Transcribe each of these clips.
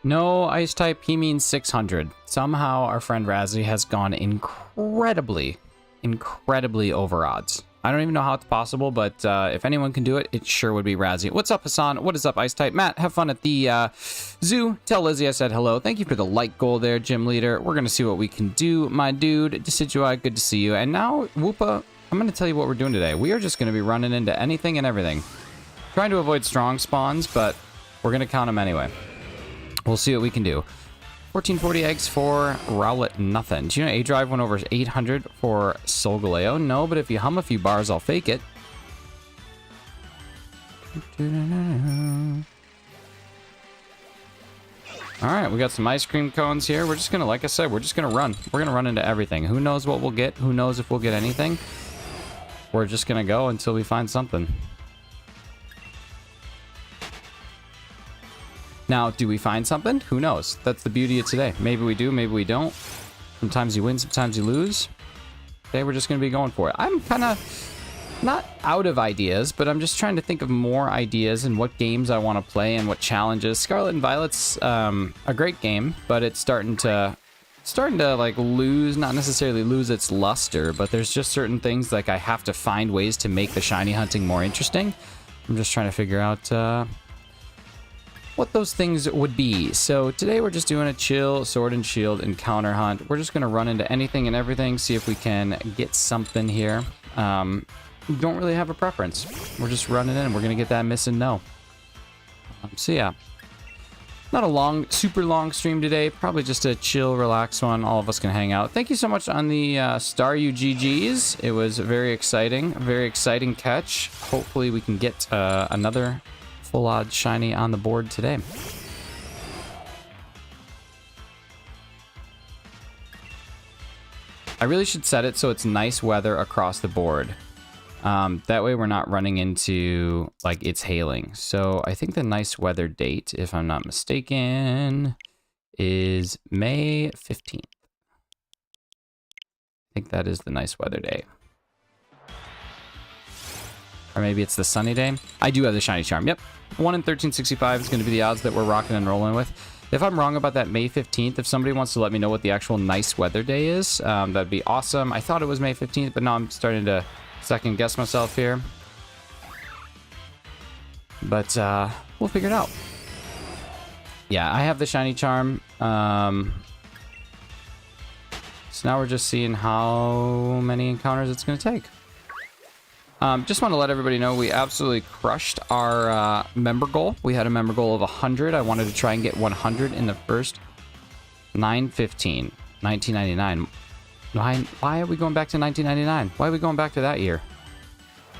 No ice type, he means 600. Somehow our friend Razzie has gone incredibly over odds. I don't even know how it's possible, but if anyone can do it, it sure would be Razzie. What's up, Hassan? What is up, ice type? Matt, have fun at the zoo. Tell Lizzie I said hello. Thank you for the light goal there, gym leader. We're going to see what we can do, my dude. Decidueye, good to see you. And now, Whoopa, I'm going to tell you what we're doing today. We are just going to be running into anything and everything. Trying to avoid strong spawns, but we're going to count them anyway. We'll see what we can do. 1440 eggs for Rowlet nothing. Do you know A-Drive went over 800 for Solgaleo? No, but if you hum a few bars, I'll fake it. Alright, we got some ice cream cones here. We're just gonna, like I said, we're just gonna run. We're gonna run into everything. Who knows what we'll get? Who knows if we'll get anything? We're just gonna go until we find something. Now, do we find something? Who knows? That's the beauty of today. Maybe we do, maybe we don't. Sometimes you win, sometimes you lose. Today we're just going to be going for it. I'm kind of not out of ideas, but I'm just trying to think of more ideas and what games I want to play and what challenges. Scarlet and Violet's a great game, but it's starting to like lose, not necessarily lose its luster, but there's just certain things like I have to find ways to make the shiny hunting more interesting. I'm just trying to figure out what those things would be. So today we're just doing a chill sword and shield encounter hunt. We're just going to run into anything and everything, see if we can get something here. Don't really have a preference. We're just running in. We're going to get that miss and no. So yeah, not a super long stream today. Probably just a chill, relaxed one. All of us can hang out. Thank you so much on the Star UGGs. It was very exciting catch. Hopefully we can get another full odd shiny on the board today. I really should set it so it's nice weather across the board. That way we're not running into like it's hailing. So I think the nice weather date, if I'm not mistaken, is May 15th. I think that is the nice weather day. Or maybe it's the sunny day. I do have the shiny charm. Yep. 1 in 1365 is going to be the odds that we're rocking and rolling with. If I'm wrong about that May 15th, if somebody wants to let me know what the actual nice weather day is, that'd be awesome. I thought it was May 15th, but now I'm starting to second guess myself here. But we'll figure it out. Yeah, I have the shiny charm. So now we're just seeing how many encounters it's going to take. Just want to let everybody know we absolutely crushed our member goal. We had a member goal of 100. I wanted to try and get 100 in the first 9/15, 1999. Why are we going back to 1999? Why are we going back to that year?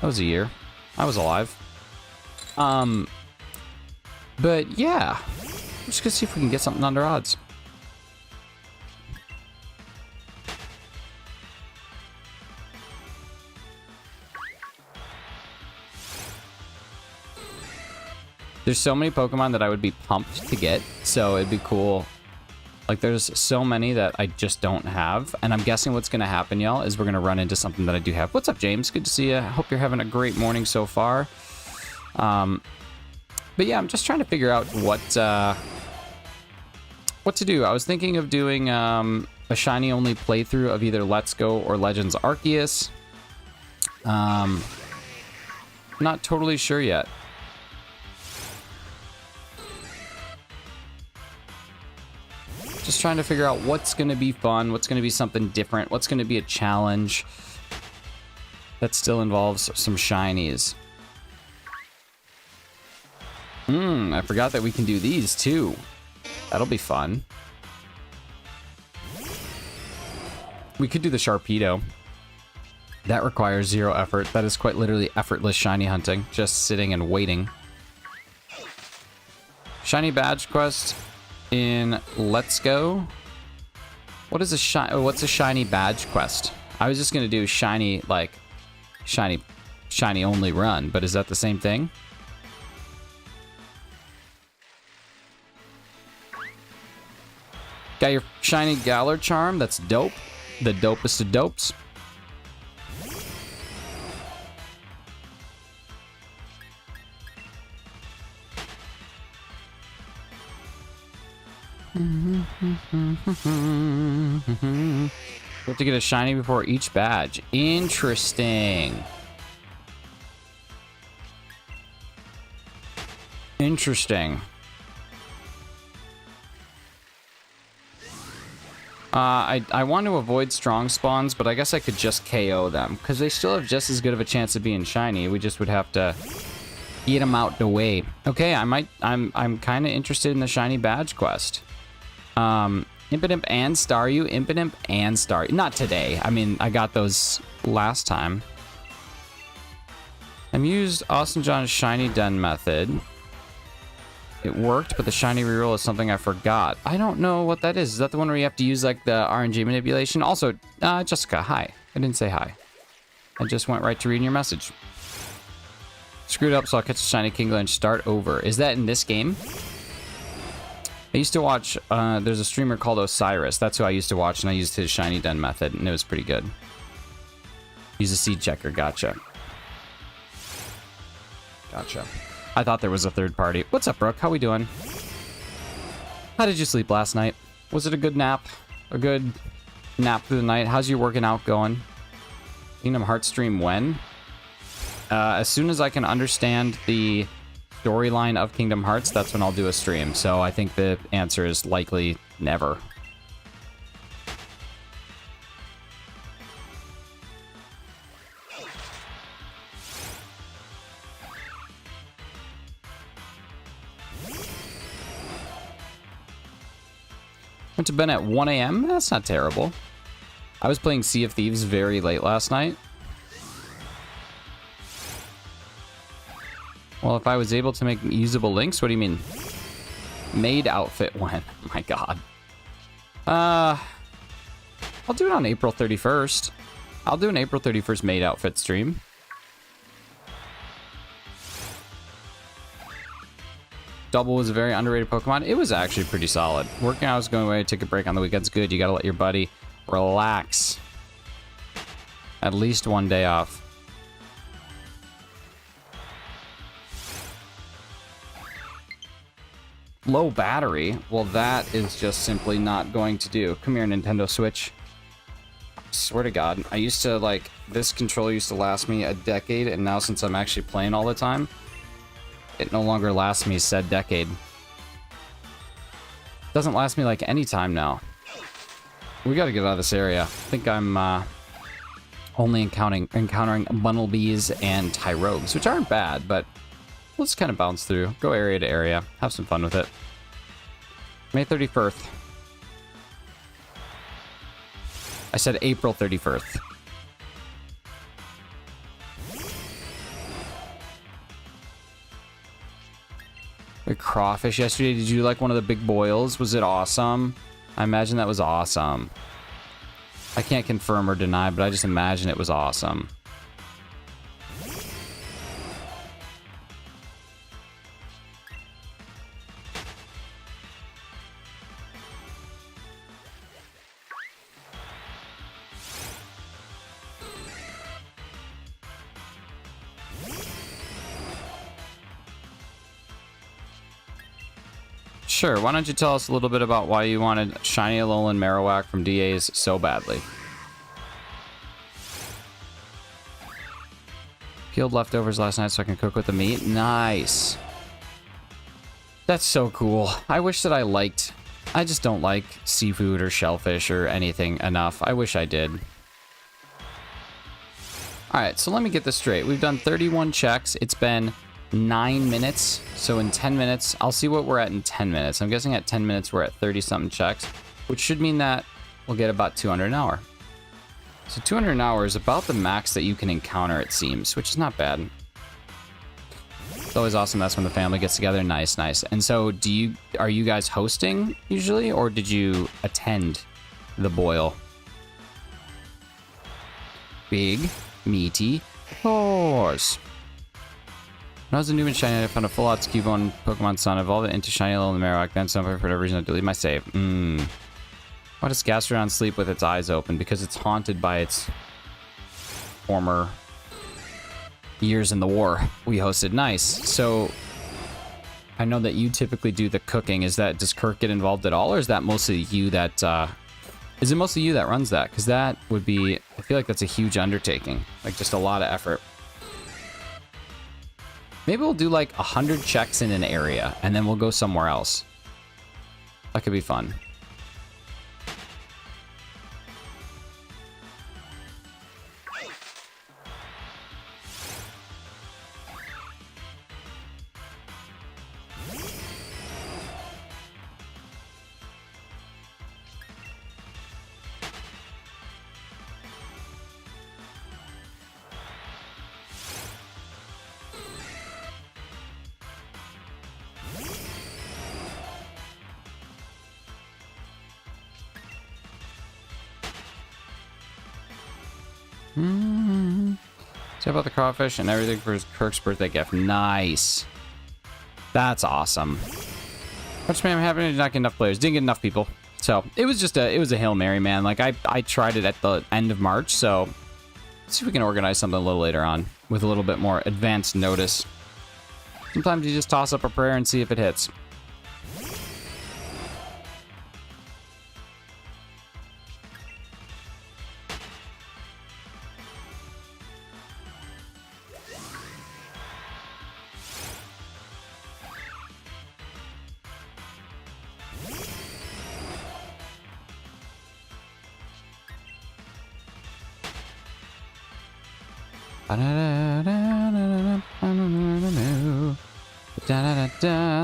That was a year. I was alive. But yeah, I'm just gonna see if we can get something under odds. There's so many Pokemon that I would be pumped to get, so it'd be cool. Like, there's so many that I just don't have, and I'm guessing what's going to happen, y'all, is we're going to run into something that I do have. What's up, James? Good to see you. I hope you're having a great morning so far. But yeah, I'm just trying to figure out what to do. I was thinking of doing a shiny-only playthrough of either Let's Go or Legends Arceus. Not totally sure yet. Just trying to figure out what's going to be fun, what's going to be something different, what's going to be a challenge that still involves some shinies. I forgot that we can do these too. That'll be fun. We could do the Sharpedo. That requires 0 effort. That is quite literally effortless shiny hunting, just sitting and waiting. Shiny badge quest in Let's Go. What's a shiny badge quest? I was just gonna do shiny, like shiny only run, but is that the same thing? Got your shiny Galar charm. That's dope. The dopest of dopes. We have to get a shiny before each badge. Interesting. Interesting. I want to avoid strong spawns, but I guess I could just KO them because they still have just as good of a chance of being shiny. We just would have to get them out the way. Okay, I'm kind of interested in the shiny badge quest. Impidimp and Staryu. Impidimp and Staryu. Not today. I mean, I got those last time. I used Austin John's shiny den method. It worked, but the shiny reroll is something I forgot. I don't know what that is. Is that the one where you have to use like the RNG manipulation? Also, Jessica, hi. I didn't say hi. I just went right to reading your message. Screwed up, so I'll catch a shiny Kingler and start over. Is that in this game? I used to watch, there's a streamer called Osiris. That's who I used to watch, and I used his shiny den method, and it was pretty good. Use a seed checker, gotcha. Gotcha. I thought there was a third party. What's up, Brooke? How we doing? How did you sleep last night? Was it a good nap? A good nap through the night? How's your working out going? Kingdom Hearts stream when? As soon as I can understand the storyline of Kingdom Hearts, that's when I'll do a stream. So I think the answer is likely never. Went to bed at 1 a.m. That's not terrible. I was playing Sea of Thieves very late last night. Well, if I was able to make usable links, what do you mean? Made outfit when? My God. I'll do it on April 31st. I'll do an April 31st made outfit stream. Double was a very underrated Pokemon. It was actually pretty solid. Working hours, going away, take a break on the weekends, good. You gotta let your buddy relax. At least one day off. Low battery? Well, that is just simply not going to do. Come here, Nintendo Switch. I swear to God, I used to, like, this controller used to last me a decade, and now since I'm actually playing all the time, it no longer lasts me said decade. Doesn't last me like any time now. We gotta get out of this area. I think I'm only encountering bumblebees and tyrogues, which aren't bad, but let's kind of bounce through. Go area to area. Have some fun with it. May 31st. I said April 31st. The crawfish yesterday. Did you like one of the big boils? Was it awesome? I imagine that was awesome. I can't confirm or deny, but I just imagine it was awesome. Sure, why don't you tell us a little bit about why you wanted Shiny Alolan Marowak from DAs so badly? Peeled leftovers last night so I can cook with the meat. Nice. That's so cool. I wish that I just don't like seafood or shellfish or anything enough. I wish I did. Alright, so let me get this straight. We've done 31 checks. It's been 9 minutes. So in 10 minutes, I'll see what we're at in 10 minutes. I'm guessing at 10 minutes, we're at 30-something checks, which should mean that we'll get about 200 an hour. So 200 an hour is about the max that you can encounter, it seems, which is not bad. It's always awesome. That's when the family gets together. Nice, nice. And so are you guys hosting usually, or did you attend the boil? Big, meaty horse. When I was a noob in Shiny, I found a full out Cubone Pokemon Sun, evolved it into Shiny Alolan Marowak, then somehow for whatever reason I deleted my save. Why does Gastrodon sleep with its eyes open? Because it's haunted by its former years in the war we hosted. Nice. So I know that you typically do the cooking. Does Kirk get involved at all, or is that mostly you that is it mostly you that runs that? Because that would be, I feel like that's a huge undertaking, like just a lot of effort. Maybe we'll do like 100 checks in an area and then we'll go somewhere else. That could be fun. See about the crawfish and everything for his Kirk's birthday gift. Nice. That's awesome. What's happening? Did not get enough players. Didn't get enough people. So it was just it was a Hail Mary, man. Like I tried it at the end of March, so let's see if we can organize something a little later on with a little bit more advanced notice. Sometimes you just toss up a prayer and see if it hits.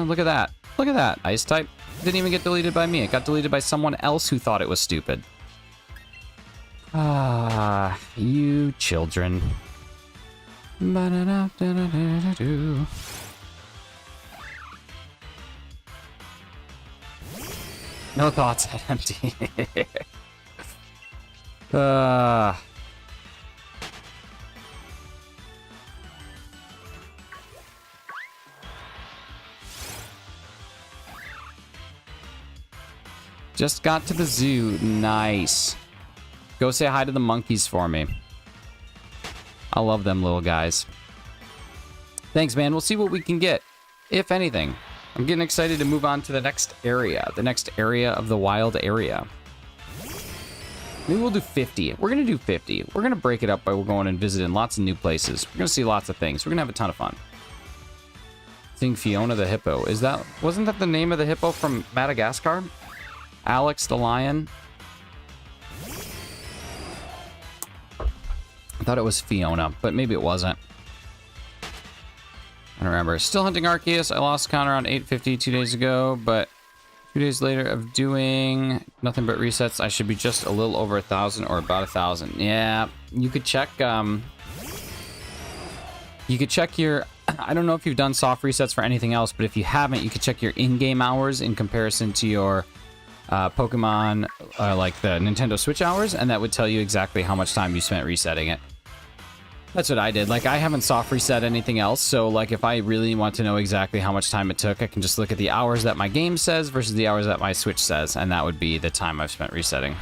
Look at that. Look at that. Ice type didn't even get deleted by me. It got deleted by someone else who thought it was stupid. Ah, you children. No thoughts at empty. Just got to the zoo. Nice. Go say hi to the monkeys for me. I love them little guys. Thanks, man. We'll see what we can get, if anything. I'm getting excited to move on to the next area of the wild area. Maybe we'll do 50. We're going to do 50. We're going to break it up by going and visiting lots of new places. We're going to see lots of things. We're going to have a ton of fun. Seeing Fiona the hippo. Wasn't that the name of the hippo from Madagascar? Alex the lion. I thought it was Fiona, but maybe it wasn't. I don't remember. Still hunting Arceus. I lost count around 850 2 days ago, but 2 days later of doing nothing but resets, I should be just a little over 1,000 or about 1,000. Yeah, you could check. You could check your. I don't know if you've done soft resets for anything else, but if you haven't, you could check your in-game hours in comparison to your Pokemon, like the Nintendo Switch hours, and that would tell you exactly how much time you spent resetting it. That's what I did. Like, I haven't soft reset anything else, so like if I really want to know exactly how much time it took, I can just look at the hours that my game says versus the hours that my Switch says, and that would be the time I've spent resetting.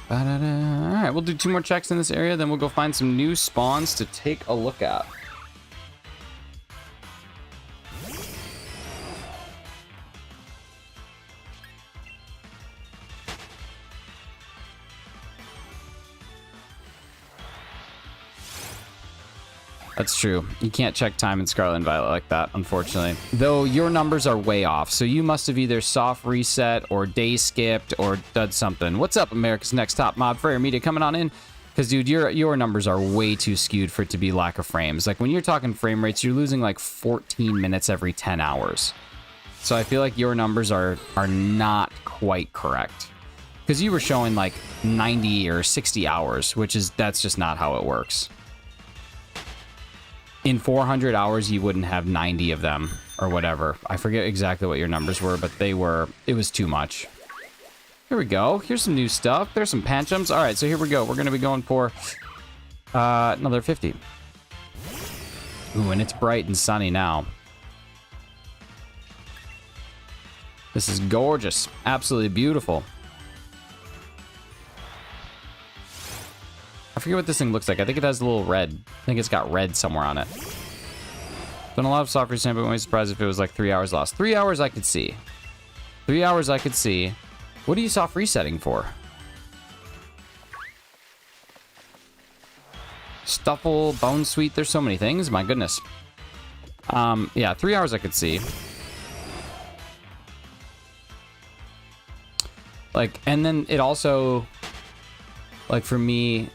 Alright, we'll do 2 more checks in this area, then we'll go find some new spawns to take a look at. That's true. You can't check time in Scarlet and Violet like that, unfortunately. Though your numbers are way off, so you must have either soft reset or day skipped or done something. What's up, America's Next Top Mod? Frere Media coming on in. Because, dude, your numbers are way too skewed for it to be lack of frames. Like, when you're talking frame rates, you're losing like 14 minutes every 10 hours. So I feel like your numbers are not quite correct. Because you were showing like 90 or 60 hours, that's just not how it works. In 400 hours, you wouldn't have 90 of them, or whatever. I forget exactly what your numbers were, but it was too much. Here we go. Here's some new stuff. There's some Panchums. All right, so here we go. We're going to be going for another 50. Ooh, and it's bright and sunny now. This is gorgeous. Absolutely beautiful. I forget what this thing looks like. I think it has a little red. I think it's got red somewhere on it. Done a lot of soft reset, but wouldn't be surprised if it was like 3 hours lost. 3 hours I could see. 3 hours I could see. What are you soft resetting for? Stuffle, Bone Sweet. There's so many things. My goodness. Yeah, 3 hours I could see. Like, and then it also, like for me,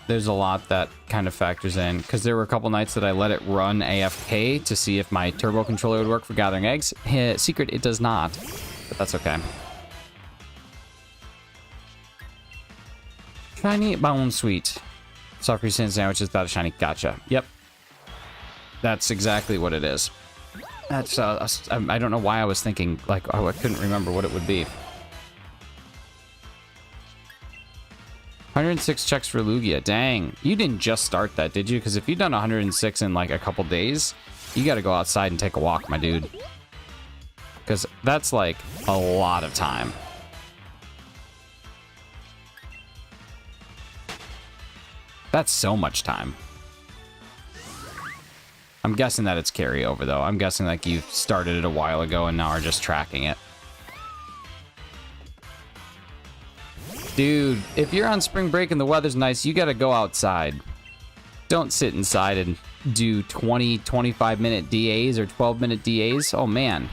there's a lot that kind of factors in, because there were a couple nights that I let it run AFK to see if my turbo controller would work for gathering eggs. Secret, it does not, but that's okay. Shiny Bone Sweet. Soft reset sandwiches without a shiny. Gotcha. Yep. That's exactly what it is. That's, I don't know why I was thinking, like, oh, I couldn't remember what it would be. 106 checks for Lugia. Dang. You didn't just start that, did you? Because if you've done 106 in like a couple days, you got to go outside and take a walk, my dude. Because that's like a lot of time. That's so much time. I'm guessing that it's carryover, though. I'm guessing like you started it a while ago and now are just tracking it. Dude, if you're on spring break and the weather's nice, you gotta go outside. Don't sit inside and do 20, 25-minute DAs or 12-minute DAs. Oh, man.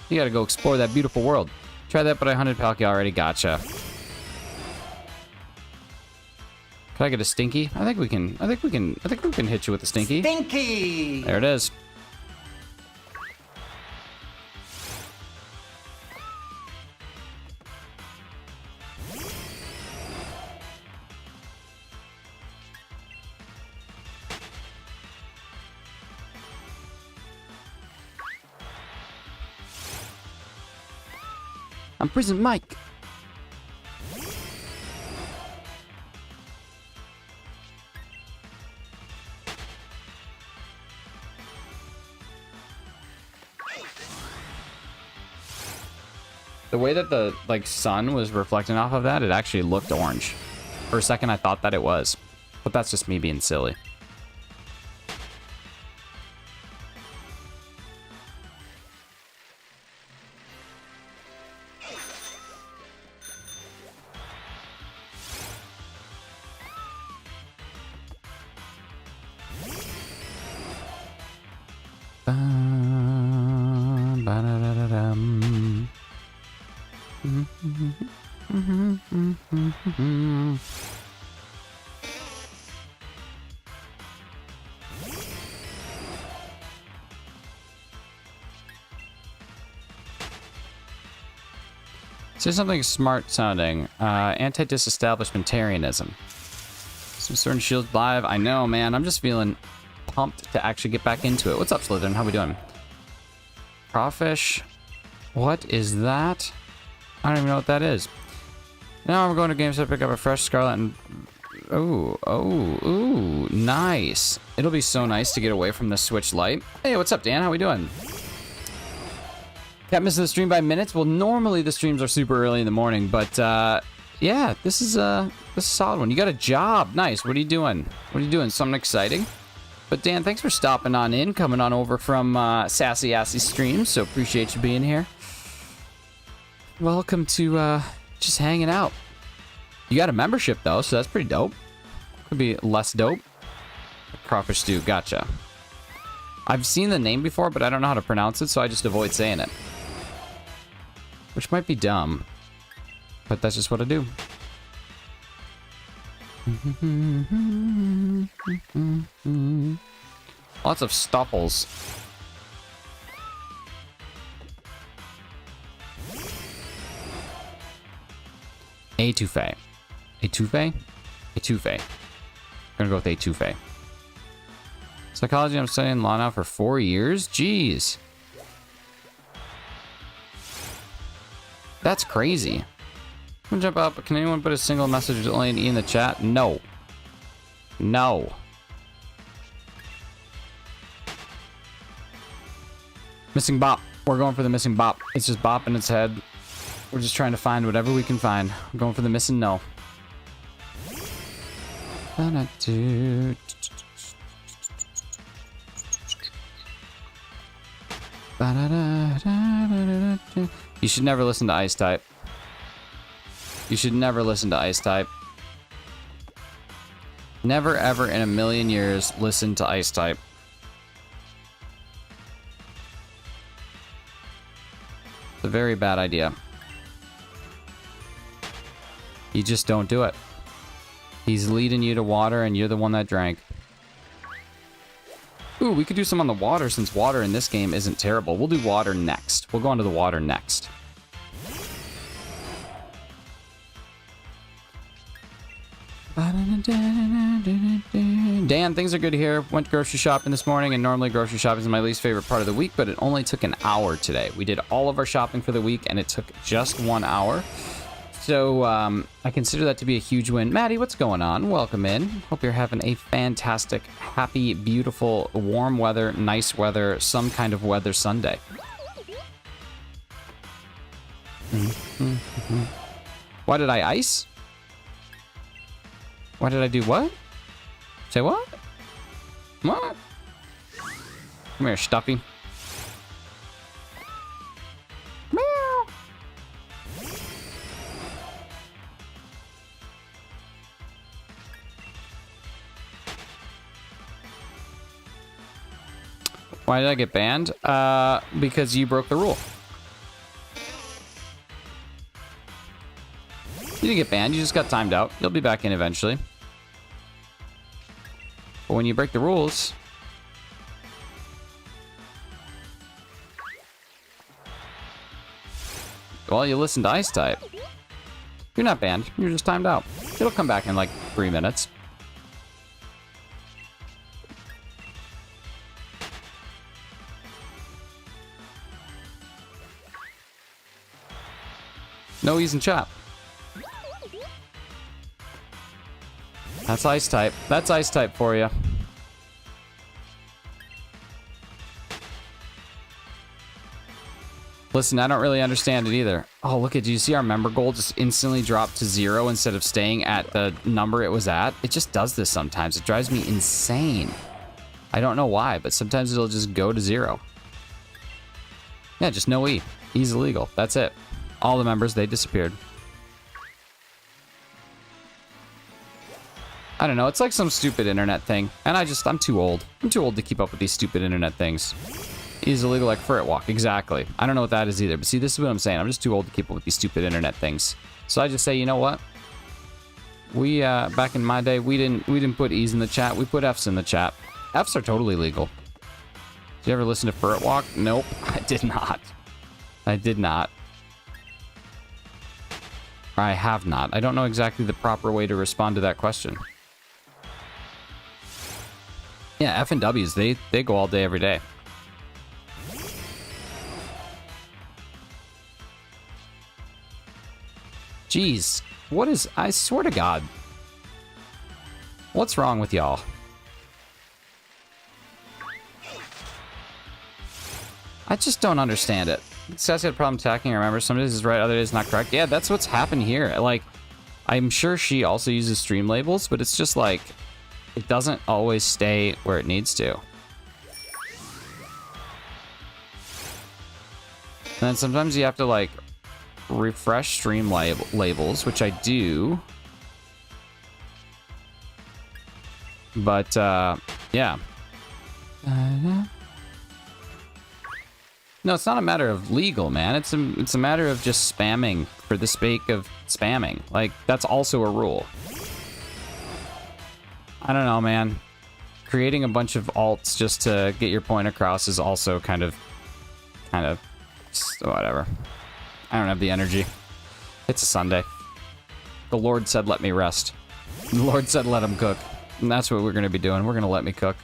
You gotta go explore that beautiful world. Try that, but I hunted Palkia already. Gotcha. Can I get a Stinky? I think we can hit you with a Stinky. Stinky! There it is. I'm Prison Mike. The way that the like sun was reflecting off of that, it actually looked orange. For a second, I thought that it was, but that's just me being silly. Say something smart sounding. Anti-disestablishmentarianism. Some certain shields live. I know, man. I'm just feeling pumped to actually get back into it. What's up, Slytherin? How we doing? Crawfish. What is that? I don't even know what that is. Now we're going to games to pick up a fresh Scarlet and... Ooh, nice. It'll be so nice to get away from the Switch Lite. Hey, what's up, Dan? How we doing? Kept missing the stream by minutes. Well, normally the streams are super early in the morning, but yeah, this is a solid one. You got a job. Nice. What are you doing? What are you doing? Something exciting? But Dan, thanks for stopping on in, coming on over from Sassy Assy Streams. So appreciate you being here. Welcome to just hanging out. You got a membership though, so that's pretty dope. Could be less dope. Crawfish stew. Gotcha. I've seen the name before, but I don't know how to pronounce it, so I just avoid saying it. Which might be dumb, but that's just what I do. Lots of stopples. Etouffee. Etouffee? Etouffee. Gonna go with etouffee. Psychology, I'm studying law now for 4 years? Jeez. That's crazy. I'm gonna jump up. Can anyone put a single message to Elaine E in the chat? No. No. Missing bop. We're going for the missing bop. It's just bopping its head. We're just trying to find whatever we can find. I'm going for the missing no. You should never listen to Ice Type. You should never listen to Ice Type. Never ever in a million years listen to Ice Type. It's a very bad idea. You just don't do it. He's leading you to water and you're the one that drank. Ooh, we could do some on the water since water in this game isn't terrible. We'll do water next. We'll go into the water next. Dan, things are good here. Went grocery shopping this morning, and normally grocery shopping is my least favorite part of the week, but it only took an hour today. We did all of our shopping for the week, and it took just 1 hour. So I consider that to be a huge win. Maddie, what's going on? Welcome in. Hope you're having a fantastic, happy, beautiful, warm weather, nice weather, some kind of weather Sunday. Why did I ice? Why did I do what? Say what? What? Come here, Stuffy. Meow. Why did I get banned? Because you broke the rule. You didn't get banned, you just got timed out. You'll be back in eventually. But when you break the rules... Well, you listen to Ice Type. You're not banned, you're just timed out. It'll come back in like 3 minutes. No ease in chat. That's Ice Type. That's Ice Type for you. Listen, I don't really understand it either. Oh, look at you. See our member goal just instantly dropped to 0 instead of staying at the number it was at? It just does this sometimes. It drives me insane. I don't know why, but sometimes it'll just go to 0. Yeah, just no E. E's illegal. That's it. All the members, they disappeared. I don't know, it's like some stupid internet thing. And I'm too old. I'm too old to keep up with these stupid internet things. Is illegal like Furret Walk, exactly. I don't know what that is either, but see, this is what I'm saying. I'm just too old to keep up with these stupid internet things. So I just say, you know what? We, back in my day, we didn't put E's in the chat, we put F's in the chat. F's are totally legal. Did you ever listen to Furret Walk? Nope, I did not. I did not. Or I have not. I don't know exactly the proper way to respond to that question. Yeah, F and W's, they go all day, every day. Jeez, what is... I swear to God. What's wrong with y'all? I just don't understand it. Sassy had a problem attacking, I remember. Some days is right, other days not correct. Yeah, that's what's happened here. Like, I'm sure she also uses stream labels, but it's just like, it doesn't always stay where it needs to. And then sometimes you have to, like, refresh stream labels, which I do. But, yeah. No, it's not a matter of legal, man. It's a matter of just spamming for the sake of spamming. Like, that's also a rule. I don't know, man. Creating a bunch of alts just to get your point across is also kind of whatever. I don't have the energy. It's a Sunday. The Lord said, let me rest. The Lord said, let him cook. And that's what we're going to be doing. We're going to let me cook.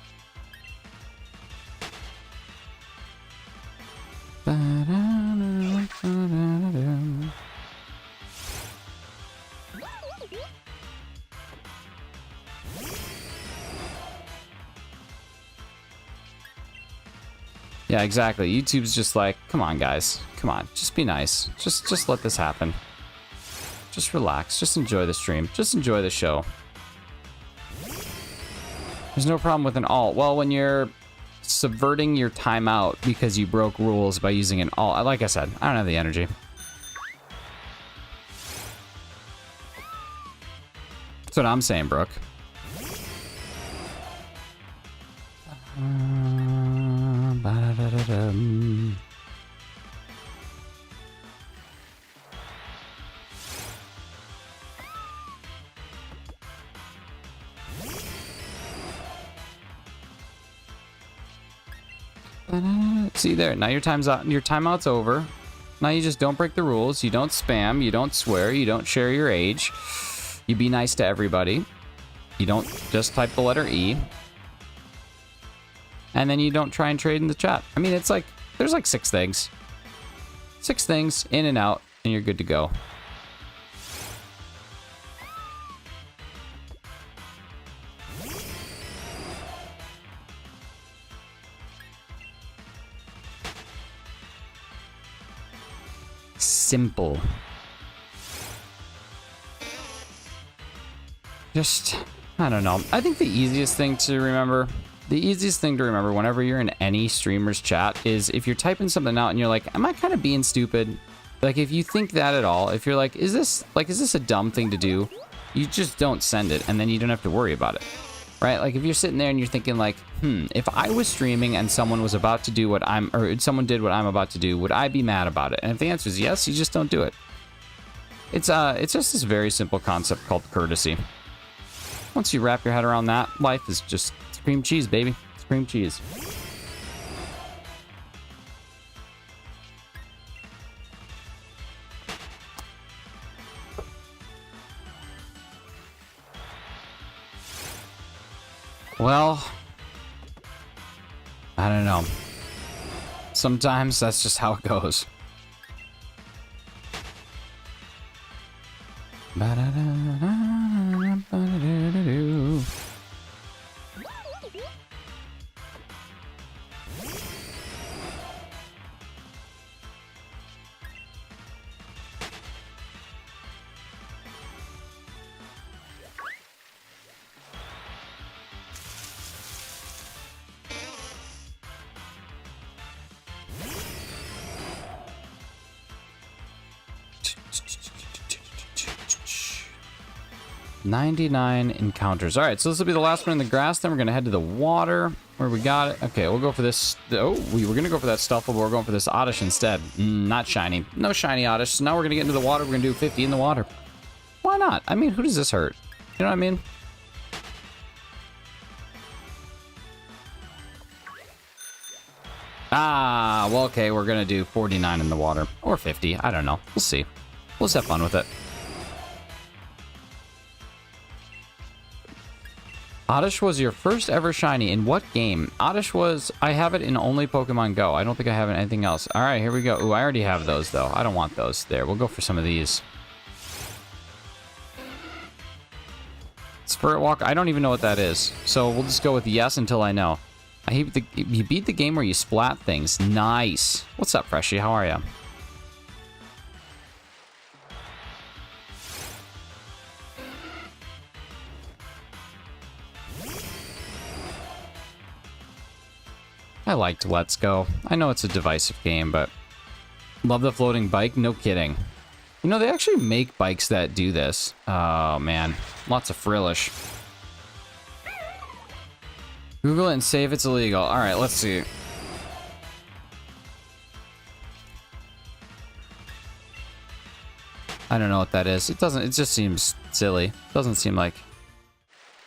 Yeah, exactly. YouTube's just like, come on, guys. Come on, just be nice. Just let this happen. Just relax. Just enjoy the stream. Just enjoy the show. There's no problem with an alt. Well, when you're subverting your timeout because you broke rules by using an alt, like I said, I don't have the energy. That's what I'm saying, Brooke. See there, now your time's out. Your timeout's over. Now you just don't break the rules. You don't spam. You don't swear. You don't share your age. You be nice to everybody. You don't just type the letter E. And then you don't try and trade in the chat. I mean, it's like, there's like 6 things. 6 things, in and out, and you're good to go. Simple. Just, I don't know. I think the easiest thing to remember whenever you're in any streamer's chat is if you're typing something out and you're like, am I kind of being stupid? Like, if you think that at all, if you're like, is this a dumb thing to do? You just don't send it, and then you don't have to worry about it. Right? Like, if you're sitting there and you're thinking like, if I was streaming and someone was about to do what someone did what I'm about to do, would I be mad about it? And if the answer is yes, you just don't do it. It's just this very simple concept called courtesy. Once you wrap your head around that, life is just cream cheese, baby. It's cream cheese. Well, I don't know. Sometimes that's just how it goes. Ba-da-da-da-da-da-da-da-do. 99 encounters. All right, so this will be the last one in the grass. Then we're going to head to the water where we got it. Okay, we'll go for this. Oh, we were going to go for that Stuffle, but we're going for this Oddish instead. Not shiny. No shiny Oddish. So now we're going to get into the water. We're going to do 50 in the water. Why not? I mean, who does this hurt? You know what I mean? Ah, well, okay, we're going to do 49 in the water. Or 50. I don't know. We'll see. We'll just have fun with it. Oddish was your first ever shiny. In what game? Oddish was... I have it in only Pokemon Go. I don't think I have anything else. All right, here we go. Ooh, I already have those, though. I don't want those. There, we'll go for some of these. Spirit Walk, I don't even know what that is. So we'll just go with yes until I know. You beat the game where you splat things. Nice. What's up, Freshie? How are you? I liked Let's Go. I know it's a divisive game, but love the floating bike. No kidding. You know, they actually make bikes that do this. Oh, man. Lots of frillish. Google it and say if it's illegal. All right, let's see. I don't know what that is. It just seems silly. It doesn't seem like...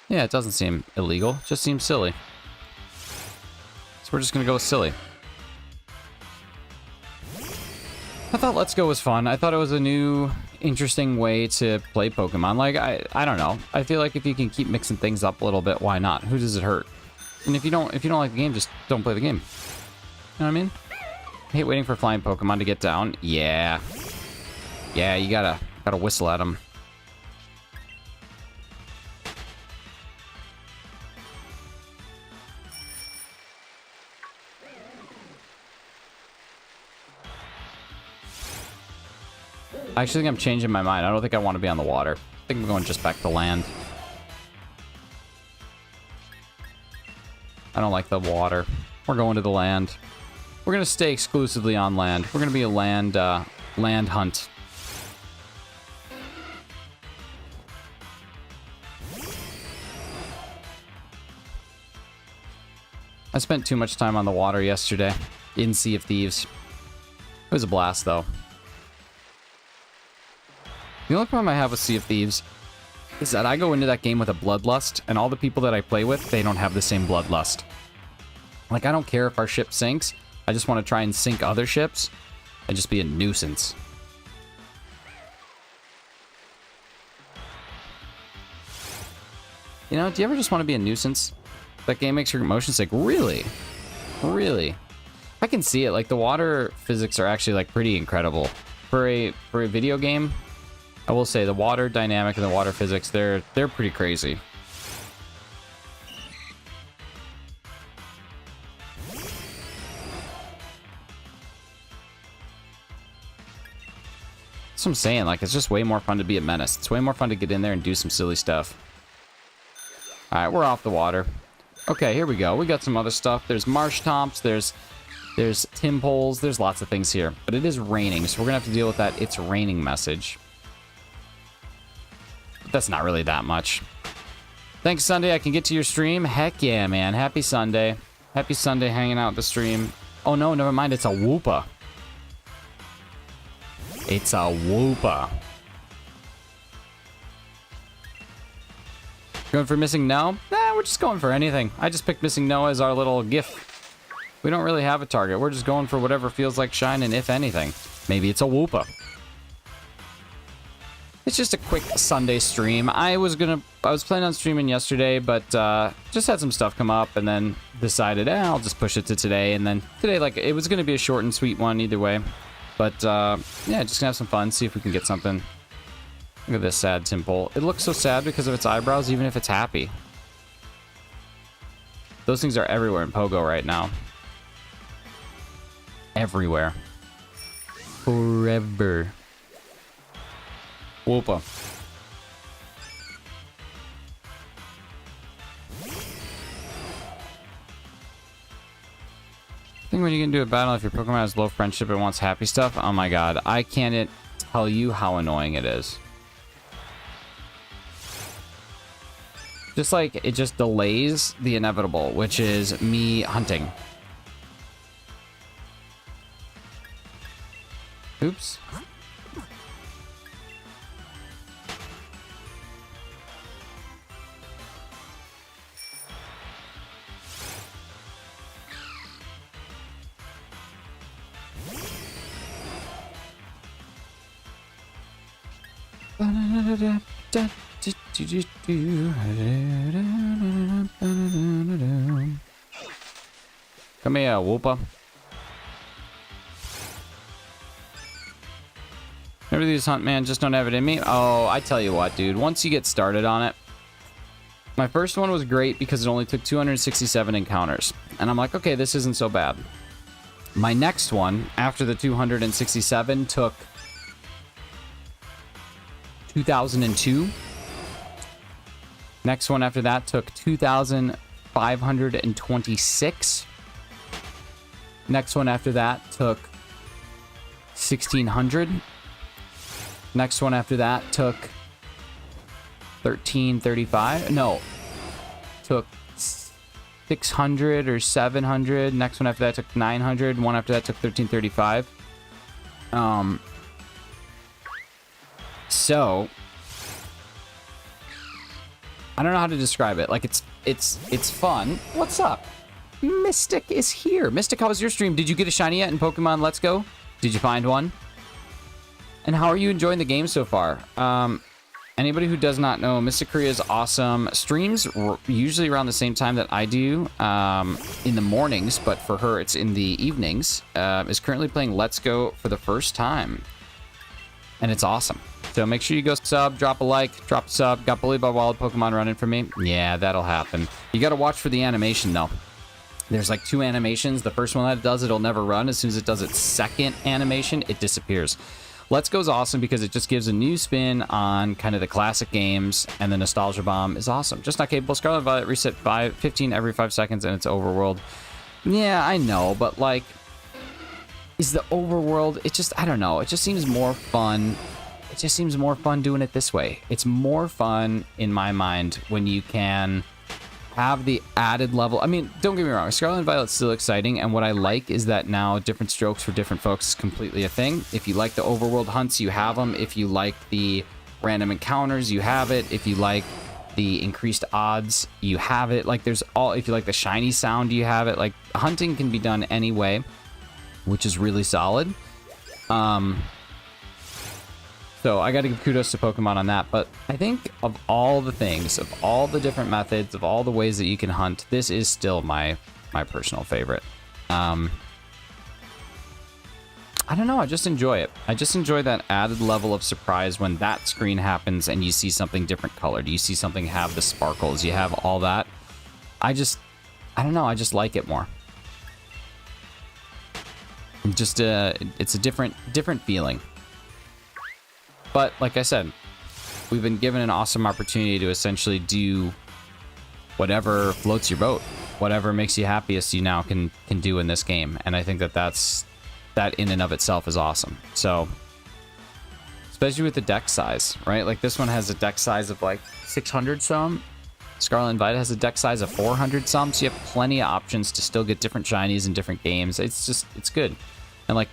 Yeah, it doesn't seem illegal. It just seems silly. So we're just gonna go with silly. I thought Let's Go was fun. I thought it was a new, interesting way to play Pokemon. Like, I don't know. I feel like if you can keep mixing things up a little bit, why not? Who does it hurt? And if you don't like the game, just don't play the game. You know what I mean? I hate waiting for flying Pokemon to get down. Yeah. Yeah, you gotta whistle at them. I actually think I'm changing my mind. I don't think I want to be on the water. I think I'm going just back to land. I don't like the water. We're going to the land. We're going to stay exclusively on land. We're going to be a land hunt. I spent too much time on the water yesterday in Sea of Thieves. It was a blast, though. The only problem I have with Sea of Thieves is that I go into that game with a bloodlust, and all the people that I play with, they don't have the same bloodlust. Like, I don't care if our ship sinks. I just want to try and sink other ships and just be a nuisance. You know, do you ever just want to be a nuisance? That game makes your motion sick. Really? Really? I can see it. Like, the water physics are actually, like, pretty incredible. For a video game, I will say the water dynamic and the water physics, they're pretty crazy. That's what I'm saying. Like, it's just way more fun to be a menace. It's way more fun to get in there and do some silly stuff. All right, we're off the water. Okay, here we go. We got some other stuff. There's marsh tomps. There's tim poles. There's lots of things here. But it is raining, so we're going to have to deal with that "it's raining" message. But that's not really that much. Thanks, Sunday. I can get to your stream. Heck yeah, man. Happy Sunday. Happy Sunday hanging out at the stream. Oh, no, never mind. It's a Woopa. It's a Woopa. Going for Missing No? Nah, we're just going for anything. I just picked Missing No as our little gift. We don't really have a target. We're just going for whatever feels like shining, if anything. Maybe it's a Woopa. It's just a quick Sunday stream. I was planning on streaming yesterday, but just had some stuff come up and then decided, I'll just push it to today. And then today, like, it was going to be a short and sweet one either way. But yeah, just gonna have some fun, see if we can get something. Look at this sad Timpole. It looks so sad because of its eyebrows, even if it's happy. Those things are everywhere in Pogo right now. Everywhere. Forever. Woopa. I think when you get into a battle, if your Pokemon has low friendship and wants happy stuff, oh my god, I can't tell you how annoying it is. Just like, it just delays the inevitable, which is me hunting. Oops. Come here, Whoopa. Remember these hunt, man, just don't have it in me? Oh, I tell you what, dude. Once you get started on it, my first one was great because it only took 267 encounters. And I'm like, okay, this isn't so bad. My next one, after the 267, took 2002. Next one after that took 2,526. Next one after that took 1,600. Next one after that took 1335. No, took 600 or 700. Next one after that took 900. One after that took 1335. So I don't know how to describe it. Like it's fun. What's up? Mystic is here. Mystic, how was your stream? Did you get a shiny yet in Pokemon Let's Go? Did you find one? And how are you enjoying the game so far? Anybody who does not know, Mystic Korea is awesome. Streams usually around the same time that I do, in the mornings, but for her it's in the evenings. Is currently playing Let's Go for the first time. And it's awesome. So make sure you go sub, drop a like, drop a sub. Got bullied by wild Pokemon running for me? Yeah, that'll happen. You gotta watch for the animation though. There's like 2 animations. The first one that it does, it'll never run. As soon as it does its second animation, it disappears. Let's Go is awesome because it just gives a new spin on kind of the classic games, and the Nostalgia Bomb is awesome. Just not capable. Scarlet Violet reset 15 every 5 seconds, and it's overworld. Yeah, I know, but like, is the overworld, it just, I don't know. It just seems more fun. It just seems more fun doing it this way. It's more fun in my mind when you can have the added level. I mean, don't get me wrong, Scarlet and Violet's still exciting, and what I like is that now different strokes for different folks is completely a thing. If you like the overworld hunts, you have them. If you like the random encounters, you have it. If you like the increased odds, you have it. Like, there's all, if you like the shiny sound, you have it. Like, hunting can be done anyway, which is really solid. So I got to give kudos to Pokemon on that, but I think of all the things, of all the different methods, of all the ways that you can hunt, this is still my personal favorite. I don't know, I just enjoy it. I just enjoy that added level of surprise when that screen happens and you see something different colored. You see something have the sparkles, you have all that. I don't know, I just like it more. Just it's a different feeling. But like I said, we've been given an awesome opportunity to essentially do whatever floats your boat, whatever makes you happiest. You now can do in this game, and I think that in and of itself is awesome. So, especially with the deck size, right? Like this one has a deck size of like 600 some. Scarlet and Violet has a deck size of 400 some, so you have plenty of options to still get different shinies in different games. It's good, and like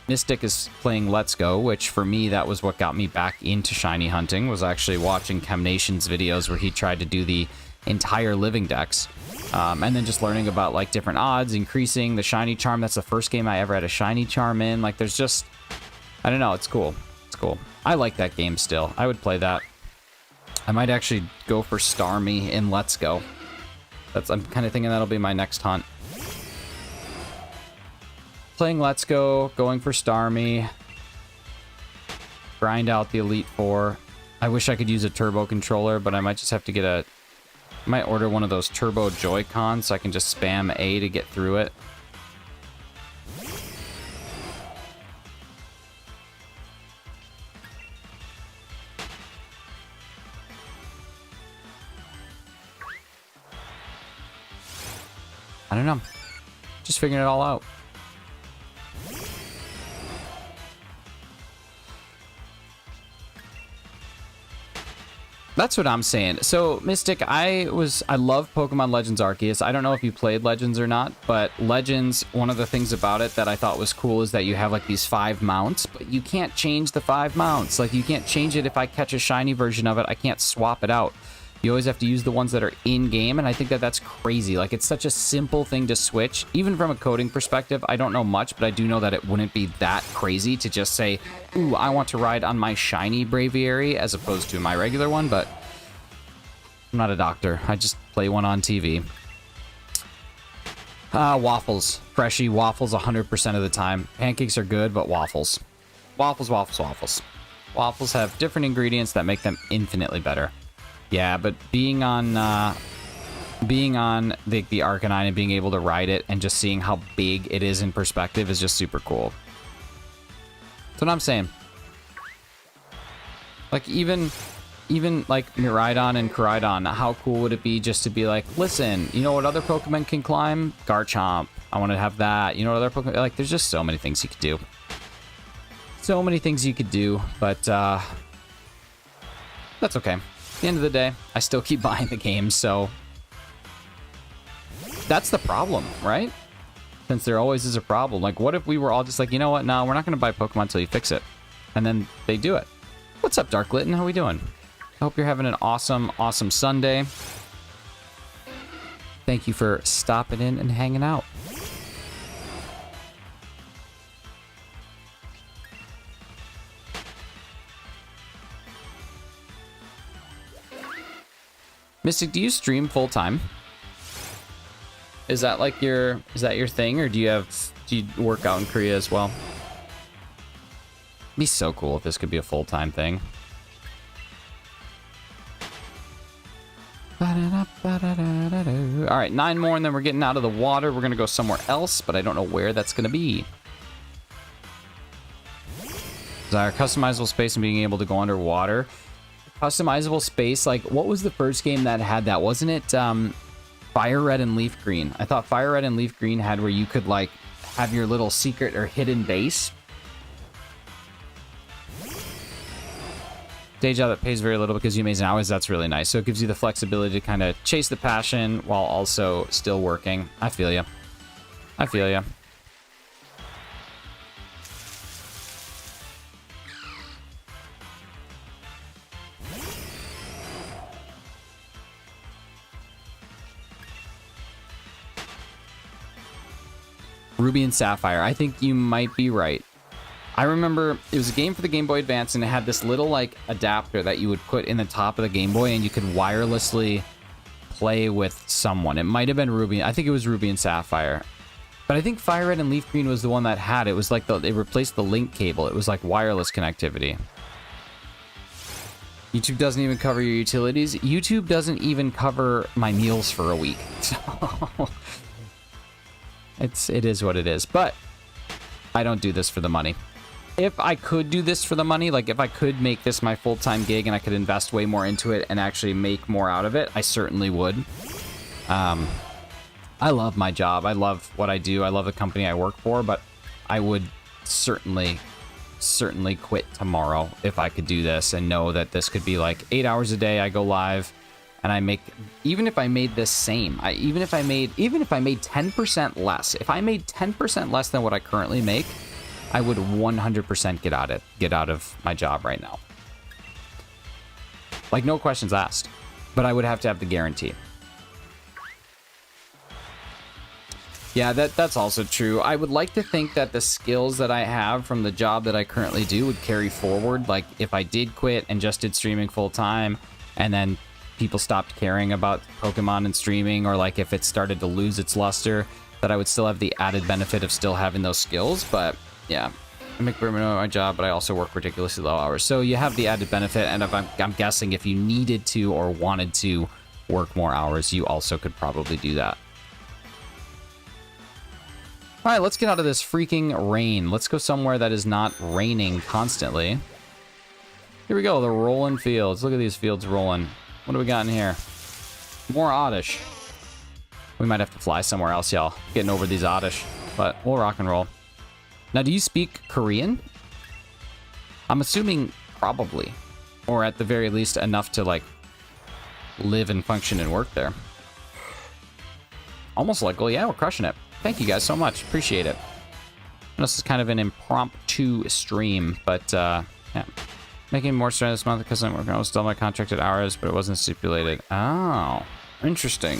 Mystic is playing Let's Go, which for me, that was what got me back into shiny hunting, was actually watching Chemnation's videos where he tried to do the entire living decks. And then just learning about like different odds, increasing the shiny charm. That's the first game I ever had a shiny charm in. Like there's just, I don't know, it's cool. It's cool. I like that game still. I would play that. I might actually go for Starmie in Let's Go. I'm kind of thinking that'll be my next hunt. Playing Let's Go, going for Starmie, grind out the Elite Four. I wish I could use a turbo controller, but I might just have to get I might order one of those turbo Joy-Cons so I can just spam A to get through it. I don't know. Just figuring it all out. That's what I'm saying. So, Mystic, I love Pokemon Legends Arceus. I don't know if you played Legends or not, but Legends, one of the things about it that I thought was cool is that you have like these 5 mounts, but you can't change the 5 mounts. Like you can't change it if I catch a shiny version of it. I can't swap it out. You always have to use the ones that are in-game, and I think that that's crazy. Like, it's such a simple thing to switch. Even from a coding perspective, I don't know much, but I do know that it wouldn't be that crazy to just say, ooh, I want to ride on my shiny Braviary as opposed to my regular one, but I'm not a doctor. I just play one on TV. Waffles. Freshie waffles 100% of the time. Pancakes are good, but waffles. Waffles, waffles, waffles. Waffles have different ingredients that make them infinitely better. Yeah, but being on the Arcanine and being able to ride it and just seeing how big it is in perspective is just super cool. That's what I'm saying. Like, even like Miraidon and Koraidon, how cool would it be just to be like, listen, you know what other Pokemon can climb? Garchomp. I want to have that. You know what other Pokemon... Like, there's just so many things you could do. So many things you could do, but that's okay. At the end of the day, I still keep buying the game, so... That's the problem, right? Since there always is a problem. Like, what if we were all just like, you know what? No, we're not going to buy Pokemon until you fix it. And then they do it. What's up, Dark Litten? How we doing? I hope you're having an awesome, awesome Sunday. Thank you for stopping in and hanging out. Mystic, do you stream full time? Is that like your thing, or do you work out in Korea as well? It'd be so cool if this could be a full-time thing. All right, 9 more, and then we're getting out of the water. We're gonna go somewhere else, but I don't know where that's gonna be. Desire customizable space and being able to go underwater. Customizable space, like, what was the first game that had that? Wasn't it Fire Red and Leaf Green? I thought Fire Red and Leaf Green had where you could, like, have your little secret or hidden base. Day job that pays very little because you amazing hours. That's really nice. So it gives you the flexibility to kind of chase the passion while also still working. I feel you. I feel you. Ruby and Sapphire. I think you might be right. I remember it was a game for the Game Boy Advance, and it had this little, like, adapter that you would put in the top of the Game Boy, and you could wirelessly play with someone. It might have been Ruby. I think it was Ruby and Sapphire. But I think Fire Red and Leaf Green was the one that had it. It was like it replaced the link cable. It was like wireless connectivity. YouTube doesn't even cover your utilities. YouTube doesn't even cover my meals for a week. So it is what it is. But I don't do this for the money. If I could do this for the money, like if I could make this my full-time gig and I could invest way more into it and actually make more out of it, I certainly would. I love my job. I love what I do. I love the company I work for, but I would certainly quit tomorrow if I could do this and know that this could be like 8 hours a day. I go live and I make, even if I made this same, even if I made 10% less, if I made 10% less than what I currently make, I would 100% get out of my job right now. Like, no questions asked. But I would have to have the guarantee. Yeah, that's also true. I would like to think that the skills that I have from the job that I currently do would carry forward. Like, if I did quit and just did streaming full time, and then people stopped caring about Pokemon and streaming, or like if it started to lose its luster, that I would still have the added benefit of still having those skills. But yeah, I make very much my job, but I also work ridiculously low hours. So you have the added benefit, and if I'm guessing if you needed to or wanted to work more hours, you also could probably do that. All right, let's get out of this freaking rain. Let's go somewhere that is not raining constantly. Here we go, the rolling fields. Look at these fields rolling. What do we got in here? More Oddish. We might have to fly somewhere else, y'all. Getting over these Oddish, but we'll rock and roll. Now, do you speak Korean? I'm assuming probably. Or at the very least, enough to, like, live and function and work there. Almost like, well, yeah, we're crushing it. Thank you guys so much. Appreciate it. This is kind of an impromptu stream, but, yeah. Making more stress this month because I'm working on still my contracted hours, but it wasn't stipulated. Oh, interesting.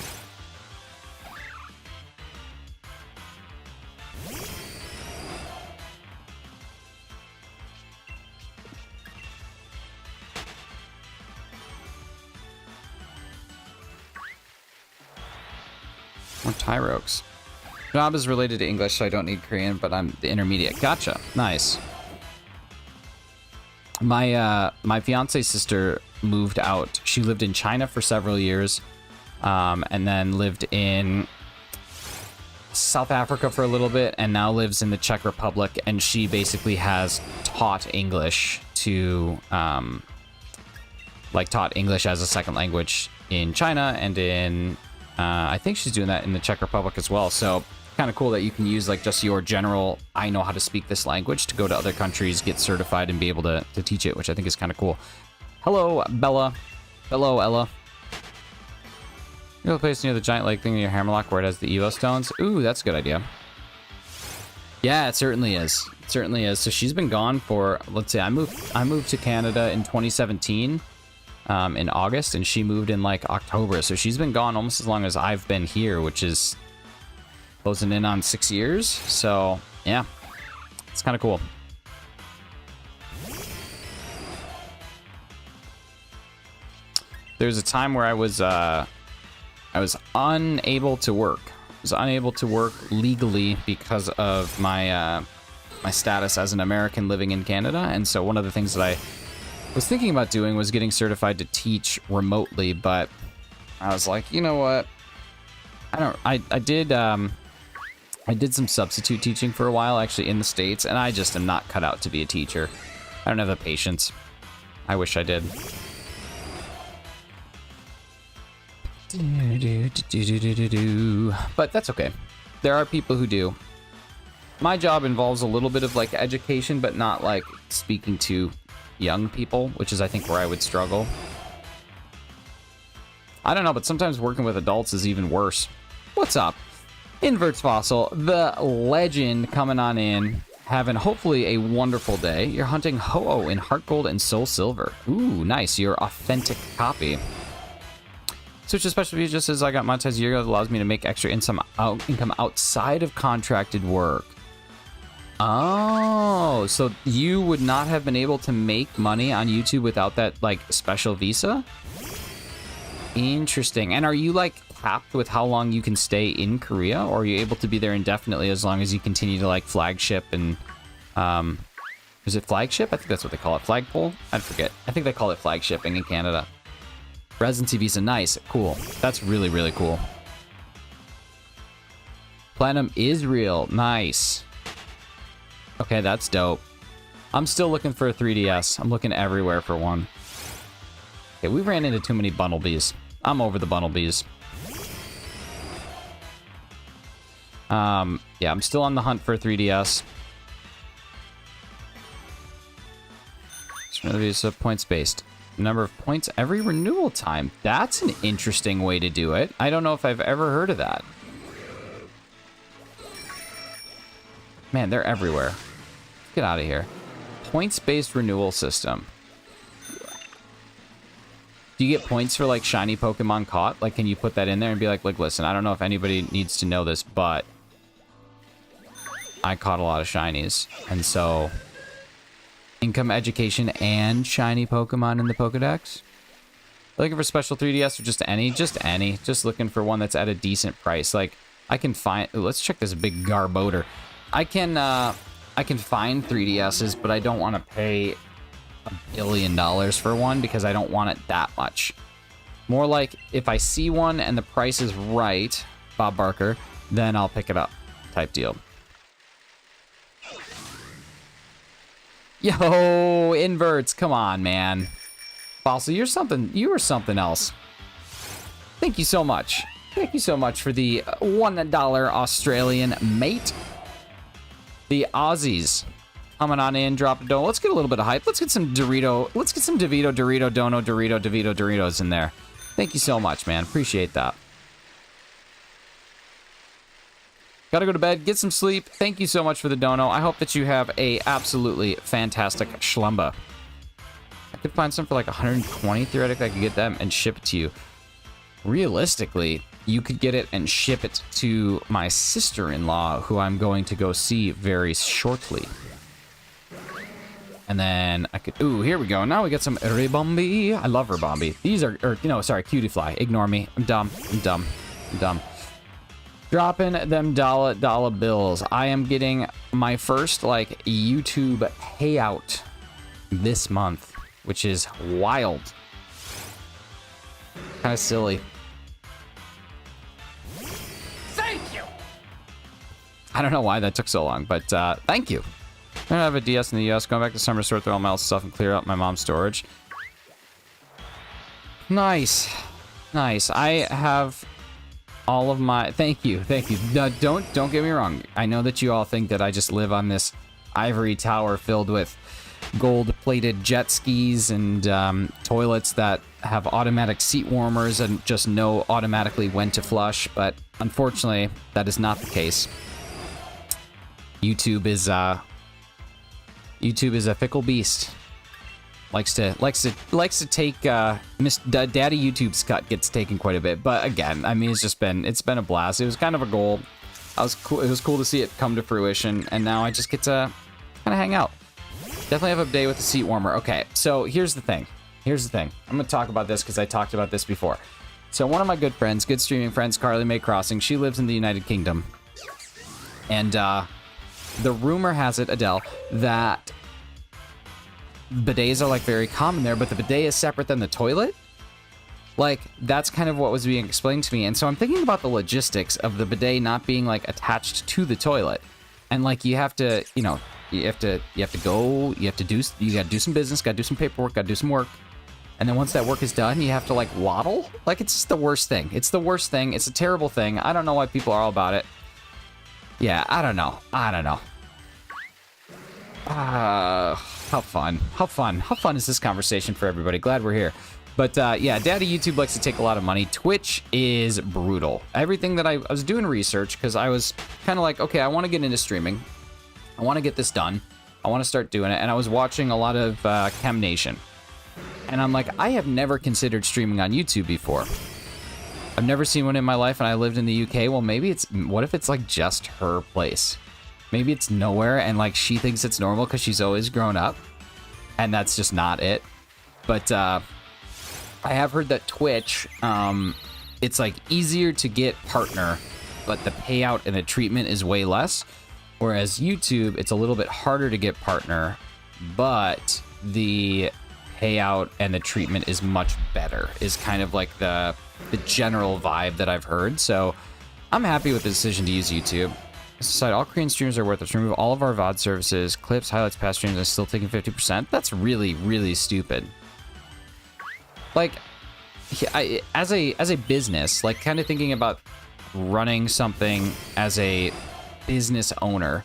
More Tyroks. Job is related to English, so I don't need Korean, but I'm the intermediate. Gotcha. Nice. My fiance's sister moved out. She lived in China for several years, and then lived in South Africa for a little bit, and now lives in the Czech Republic. And she basically has taught English to, taught English as a second language in China, and in, I think she's doing that in the Czech Republic as well. So kind of cool that you can use like just your general, I know how to speak this language, to go to other countries, get certified, and be able to teach it, which I think is kind of cool. Hello, Bella. Hello, Ella. You know the place near the giant lake thing in your Hammerlock where it has the Evo stones? Ooh, that's a good idea. Yeah, it certainly is. It certainly is. So she's been gone for, let's see, I moved to Canada in 2017, in August, and she moved in like October. So she's been gone almost as long as I've been here, which is closing in on 6 years. So yeah, it's kind of cool. There's a time where I was unable to work. I was unable to work legally because of my my status as an American living in Canada. And so one of the things that I was thinking about doing was getting certified to teach remotely, but I was like, you know what? I did some substitute teaching for a while, actually, in the States, and I just am not cut out to be a teacher. I don't have the patience. I wish I did. But that's okay. There are people who do. My job involves a little bit of like education, but not like speaking to young people, which is I think where I would struggle. I don't know, but sometimes working with adults is even worse. What's up? Inverts Fossil, the legend, coming on in, having hopefully a wonderful day. You're hunting Ho-Oh in Heart Gold and Soul Silver. Ooh, nice. Your authentic copy. Switch to special view just as I got monetized a year ago that allows me to make extra income outside of contracted work. Oh, so you would not have been able to make money on YouTube without that, like, special visa? Interesting. And are you, like, capped with how long you can stay in Korea, or are you able to be there indefinitely as long as you continue to, like, flagship and, is it flagship? I think that's what they call it. Flagpole? I forget. I think they call it flagshipping in Canada. Residency visa, nice, cool. That's really, really cool. Platinum is real, nice. Okay, that's dope. I'm still looking for a 3DS. I'm looking everywhere for one. Okay, we ran into too many Bumblebees. I'm over the Bumblebees. Yeah, I'm still on the hunt for a 3DS. Visa points based. Number of points every renewal time. That's an interesting way to do it. I don't know if I've ever heard of that. Man, they're everywhere. Get out of here. Points-based renewal system. Do you get points for, like, shiny Pokemon caught? Like, can you put that in there and be like, listen, I don't know if anybody needs to know this, but I caught a lot of shinies. And so, income, education, and shiny Pokemon in the Pokedex? Looking for special 3DS or just any? Just any. Just looking for one that's at a decent price. Like, I can find... Ooh, let's check this big Garboder. I can find 3DSs, but I don't want to pay $1 billion for one because I don't want it that much. More like, if I see one and the price is right, Bob Barker, then I'll pick it up type deal. Yo, inverts, come on, man. Fossil, you were something else. Thank you so much. Thank you so much for the $1 Australian mate. The Aussies coming on in, drop a dono. Let's get a little bit of hype. Let's get some Dorito. Let's get some DeVito, Dorito, Dono, Dorito, DeVito, Doritos in there. Thank you so much, man. Appreciate that. Gotta go to bed, get some sleep. Thank you so much for the dono. I hope that you have a absolutely fantastic schlumba. I could find some for like 120. Theoretically, I could get them and ship it to you. Realistically, you could get it and ship it to my sister-in-law, who I'm going to go see very shortly. And then I could... Ooh, here we go. Now we got some Ribombee. I love Ribombee. These are... sorry, Cutie Fly. Ignore me. I'm dumb. I'm dumb. I'm dumb. Dropping them dollar bills. I am getting my first like YouTube payout this month, which is wild. Kind of silly. Thank you. I don't know why that took so long, but thank you. I don't have a DS in the US. Going back to summer to sort through all my else stuff and clear out my mom's storage. Nice. Nice. I have all of my... Thank you. Thank you. No, don't get me wrong. I know that you all think that I just live on this ivory tower filled with gold-plated jet skis and toilets that have automatic seat warmers and just know automatically when to flush, but unfortunately, that is not the case. YouTube is a fickle beast. Likes to take Daddy YouTube's cut gets taken quite a bit, but again, I mean, it's been a blast. It was kind of a goal. It was cool to see it come to fruition, and now I just get to kind of hang out. Definitely have a day with the seat warmer. Okay, so here's the thing. I'm gonna talk about this because I talked about this before. So one of my good friends, good streaming friends, Carly Mae Crossing, she lives in the United Kingdom, and the rumor has it, Adele, that bidets are like very common there, but the bidet is separate than the toilet. Like, that's kind of what was being explained to me. And so I'm thinking about the logistics of the bidet not being like attached to the toilet. And like, you have to, you know, you gotta do some business, gotta do some paperwork, gotta do some work. And then once that work is done, you have to like waddle. Like, it's just the worst thing. It's the worst thing. It's a terrible thing. I don't know why people are all about it. Yeah, I don't know. How fun is this conversation for everybody? Glad we're here. But yeah, Daddy YouTube likes to take a lot of money. Twitch is brutal. Everything that I was doing research because I was kind of like, okay, I want to get into streaming. I want to get this done. I want to start doing it. And I was watching a lot of Chem Nation. And I'm like, I have never considered streaming on YouTube before. I've never seen one in my life, and I lived in the UK. Well, what if it's like just her place? Maybe it's nowhere, and like she thinks it's normal because she's always grown up, and that's just not it. But I have heard that Twitch, it's like easier to get partner, but the payout and the treatment is way less. Whereas YouTube, it's a little bit harder to get partner, but the payout and the treatment is much better, is kind of like the general vibe that I've heard. So I'm happy with the decision to use YouTube. Aside, all Korean streamers are worth it. Remove all of our VOD services, clips, highlights, past streams, and still taking 50%. That's really, really stupid. Like, as a business, like kind of thinking about running something as a business owner,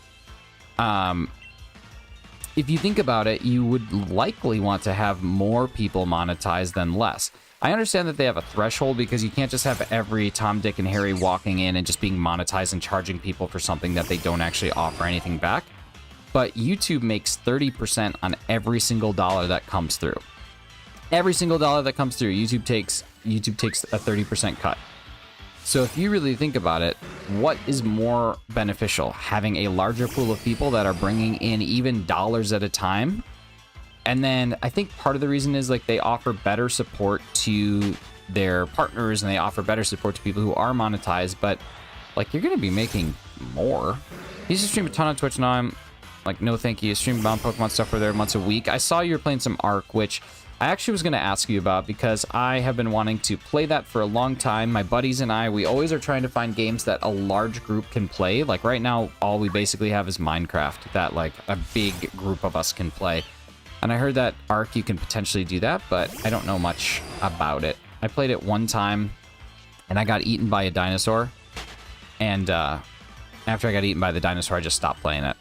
if you think about it, you would likely want to have more people monetize than less. I understand that they have a threshold because you can't just have every Tom, Dick, and Harry walking in and just being monetized and charging people for something that they don't actually offer anything back. But YouTube makes 30% on every single dollar that comes through. Every single dollar that comes through, YouTube takes a 30% cut. So if you really think about it, what is more beneficial? Having a larger pool of people that are bringing in even dollars at a time? And then I think part of the reason is like they offer better support to their partners and they offer better support to people who are monetized, but like you're going to be making more. You used to stream a ton on Twitch. Now I'm like, no thank you. Stream Bomb Pokemon stuff for there once a week. I saw you were playing some Arc, which I actually was going to ask you about because I have been wanting to play that for a long time. My buddies and I, we always are trying to find games that a large group can play. Like right now, all we basically have is Minecraft that like a big group of us can play. And I heard that Arc, you can potentially do that, but I don't know much about it. I played it one time, and I got eaten by a dinosaur. And after I got eaten by the dinosaur, I just stopped playing it.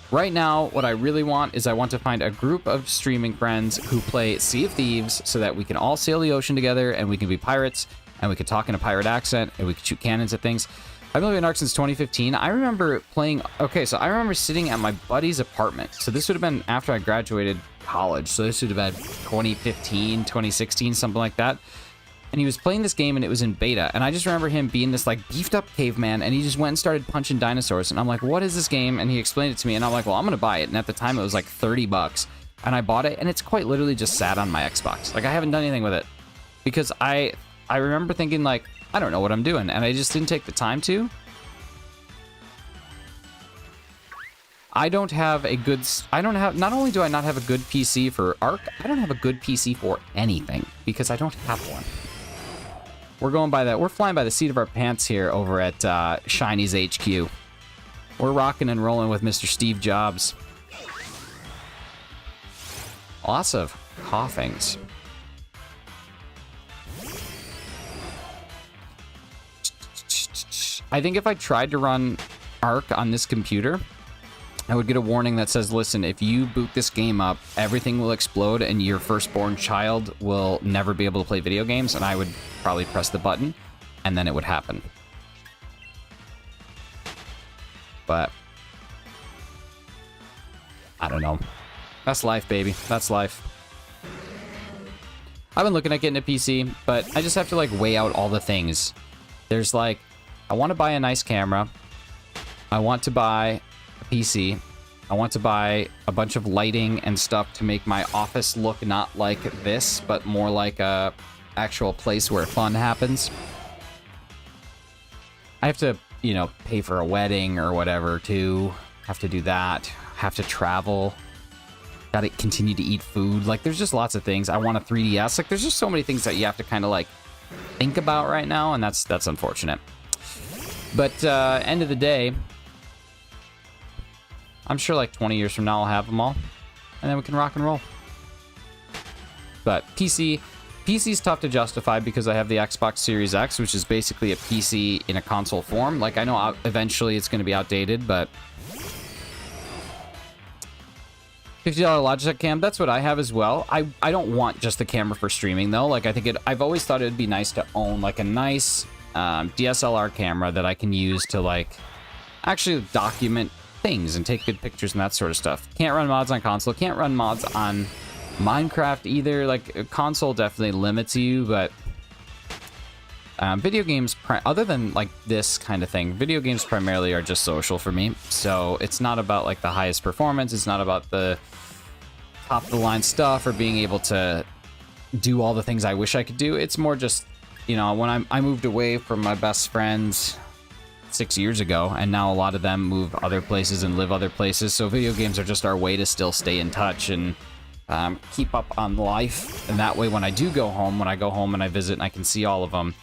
Right now, what I really want is I want to find a group of streaming friends who play Sea of Thieves so that we can all sail the ocean together, and we can be pirates, and we can talk in a pirate accent, and we can shoot cannons at things. I've been playing Ark since 2015. I remember playing... Okay, so I remember sitting at my buddy's apartment. So this would have been after I graduated college. So this would have been 2015, 2016, something like that. And he was playing this game and it was in beta. And I just remember him being this like beefed up caveman and he just went and started punching dinosaurs. And I'm like, what is this game? And he explained it to me and I'm like, well, I'm going to buy it. And at the time it was like $30. And I bought it and it's quite literally just sat on my Xbox. Like I haven't done anything with it. Because I remember thinking like, I don't know what I'm doing, and I just didn't take the time to. I don't have a good... Not only do I not have a good PC for Ark, I don't have a good PC for anything, because I don't have one. We're going by that. We're flying by the seat of our pants here over at Shiny's HQ. We're rocking and rolling with Mr. Steve Jobs. Lots of coughings. I think if I tried to run Ark on this computer, I would get a warning that says, listen, if you boot this game up, everything will explode and your firstborn child will never be able to play video games, and I would probably press the button, and then it would happen. But I don't know. That's life, baby. That's life. I've been looking at getting a PC, but I just have to, like, weigh out all the things. There's, like, I want to buy a nice camera. I want to buy a PC. I want to buy a bunch of lighting and stuff to make my office look not like this, but more like a actual place where fun happens. I have to, you know, pay for a wedding or whatever, too. Have to do that. Have to travel. Gotta continue to eat food. Like, there's just lots of things. I want a 3DS. Like, there's just so many things that you have to kind of, like, think about right now, and that's unfortunate. But, end of the day, I'm sure, like, 20 years from now I'll have them all, and then we can rock and roll. But PC's tough to justify because I have the Xbox Series X, which is basically a PC in a console form. Like, I know eventually it's going to be outdated, but $50 Logitech cam, that's what I have as well. I don't want just the camera for streaming, though. Like, I've always thought it would be nice to own, like, a nice DSLR camera that I can use to, like, actually document things and take good pictures and that sort of stuff. Can't run mods on console. Can't run mods on Minecraft either. Like, a console definitely limits you, but video games, other than, like, this kind of thing, video games primarily are just social for me. So it's not about, like, the highest performance. It's not about the top-of-the-line stuff or being able to do all the things I wish I could do. It's more just, you know, when I moved away from my best friends 6 years ago, and now a lot of them move other places and live other places. So video games are just our way to still stay in touch and keep up on life. And that way, when I do go home, when I go home and I visit and I can see all of them,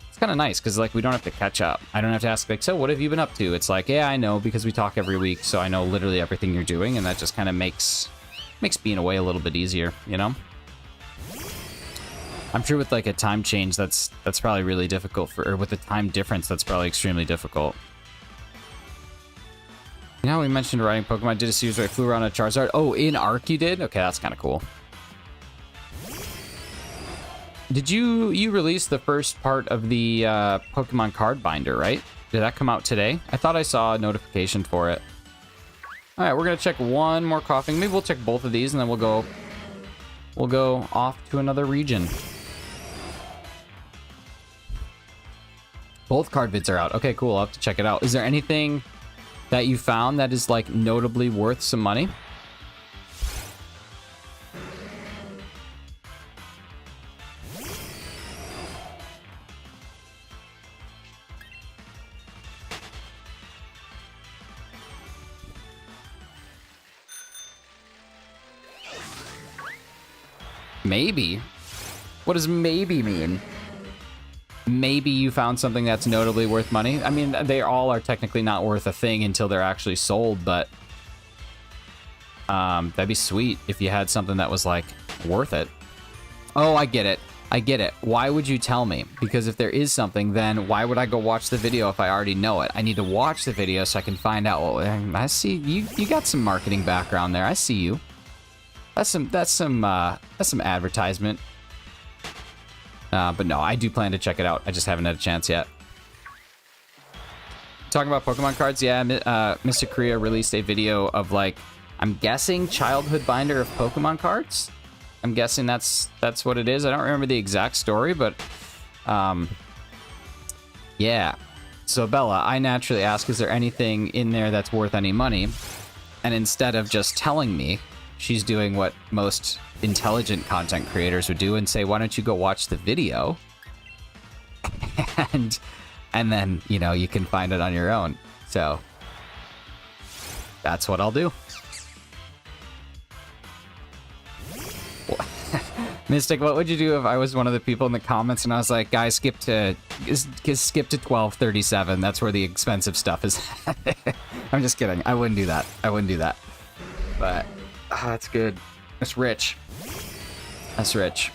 it's kind of nice because, like, we don't have to catch up. I don't have to ask, like, so what have you been up to? It's like, yeah, I know, because we talk every week, so I know literally everything you're doing, and that just kind of makes being away a little bit easier, you know? I'm sure with, like, a time change, that's probably really difficult or with a time difference, that's probably extremely difficult. You know how we mentioned riding Pokemon? I did a series where I flew around a Charizard. Oh, in Ark you did? Okay, that's kind of cool. Did you release the first part of the Pokemon card binder, right? Did that come out today? I thought I saw a notification for it. All right, we're gonna check one more coughing. Maybe we'll check both of these, and then we'll go off to another region. Both card vids are out. Okay, cool. I'll have to check it out. Is there anything that you found that is, like, notably worth some money? Maybe? What does maybe mean? Maybe you found something that's notably worth money? I mean, they all are technically not worth a thing until they're actually sold, but that'd be sweet if you had something that was, like, worth it. Oh, I get it. I get it. Why would you tell me? Because if there is something, then why would I go watch the video if I already know it? I need to watch the video so I can find out. Well, I see you got some marketing background there. I see you. That's some advertisement. But no, I do plan to check it out. I just haven't had a chance yet. Talking about Pokemon cards, yeah, Mr. Korea released a video of, like, I'm guessing childhood binder of Pokemon cards. I'm guessing that's what it is. I don't remember the exact story, but yeah. So Bella, I naturally ask, is there anything in there that's worth any money? And instead of just telling me, she's doing what most intelligent content creators would do and say, why don't you go watch the video? and then, you know, you can find it on your own. So that's what I'll do. Mystic, what would you do if I was one of the people in the comments and I was like, guys, skip to 1237. That's where the expensive stuff is. I'm just kidding. I wouldn't do that. I wouldn't do that. But that's good. That's rich. That's rich.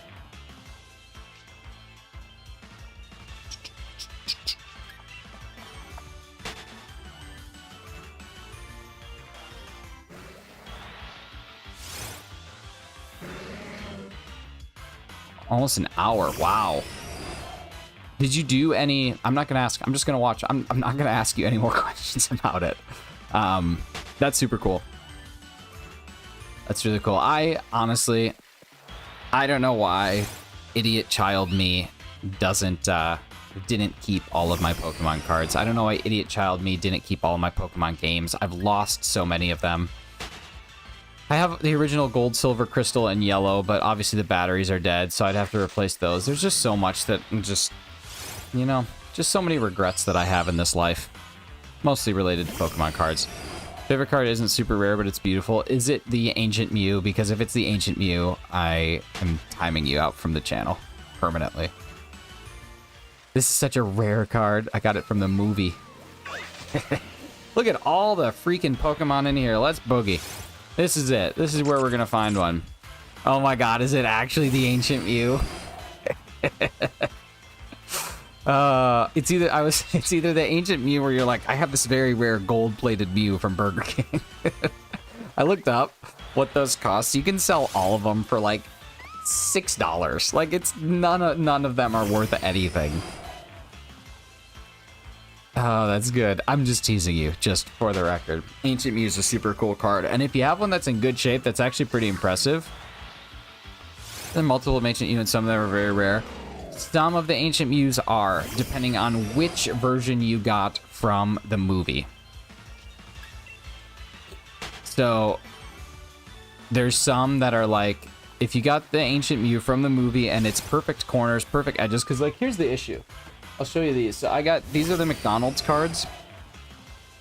Almost an hour. Wow. Did you do any... I'm not going to ask. I'm just going to watch. I'm not going to ask you any more questions about it. That's super cool. That's really cool. I honestly... I don't know why idiot child me didn't keep all of my Pokemon cards. I don't know why idiot child me didn't keep all of my Pokemon games. I've lost so many of them. I have the original gold, silver, crystal, and yellow, but obviously the batteries are dead, so I'd have to replace those. There's just so much that just, you know, just so many regrets that I have in this life. Mostly related to Pokemon cards. Favorite card isn't super rare, but it's beautiful. Is it the Ancient Mew? Because if it's the Ancient Mew, I am timing you out from the channel permanently. This is such a rare card. I got it from the movie. Look at all the freaking Pokemon in here. Let's boogie. This is it. This is where we're gonna find one. Oh my god, is it actually the Ancient Mew? It's either the Ancient Mew where you're like, I have this very rare gold-plated Mew from Burger King. I looked up what those cost. You can sell all of them for like $6. Like, it's none of them are worth anything. Oh, that's good. I'm just teasing you, just for the record. Ancient Mew is a super cool card, and if you have one that's in good shape, that's actually pretty impressive. There are multiple Ancient Mew, and some of them are very rare. Some of the Ancient Mews are, depending on which version you got from the movie. So, there's some that are like, if you got the Ancient Mew from the movie, and it's perfect corners, perfect edges, because, like, here's the issue. I'll show you these. So I got, these are the McDonald's cards.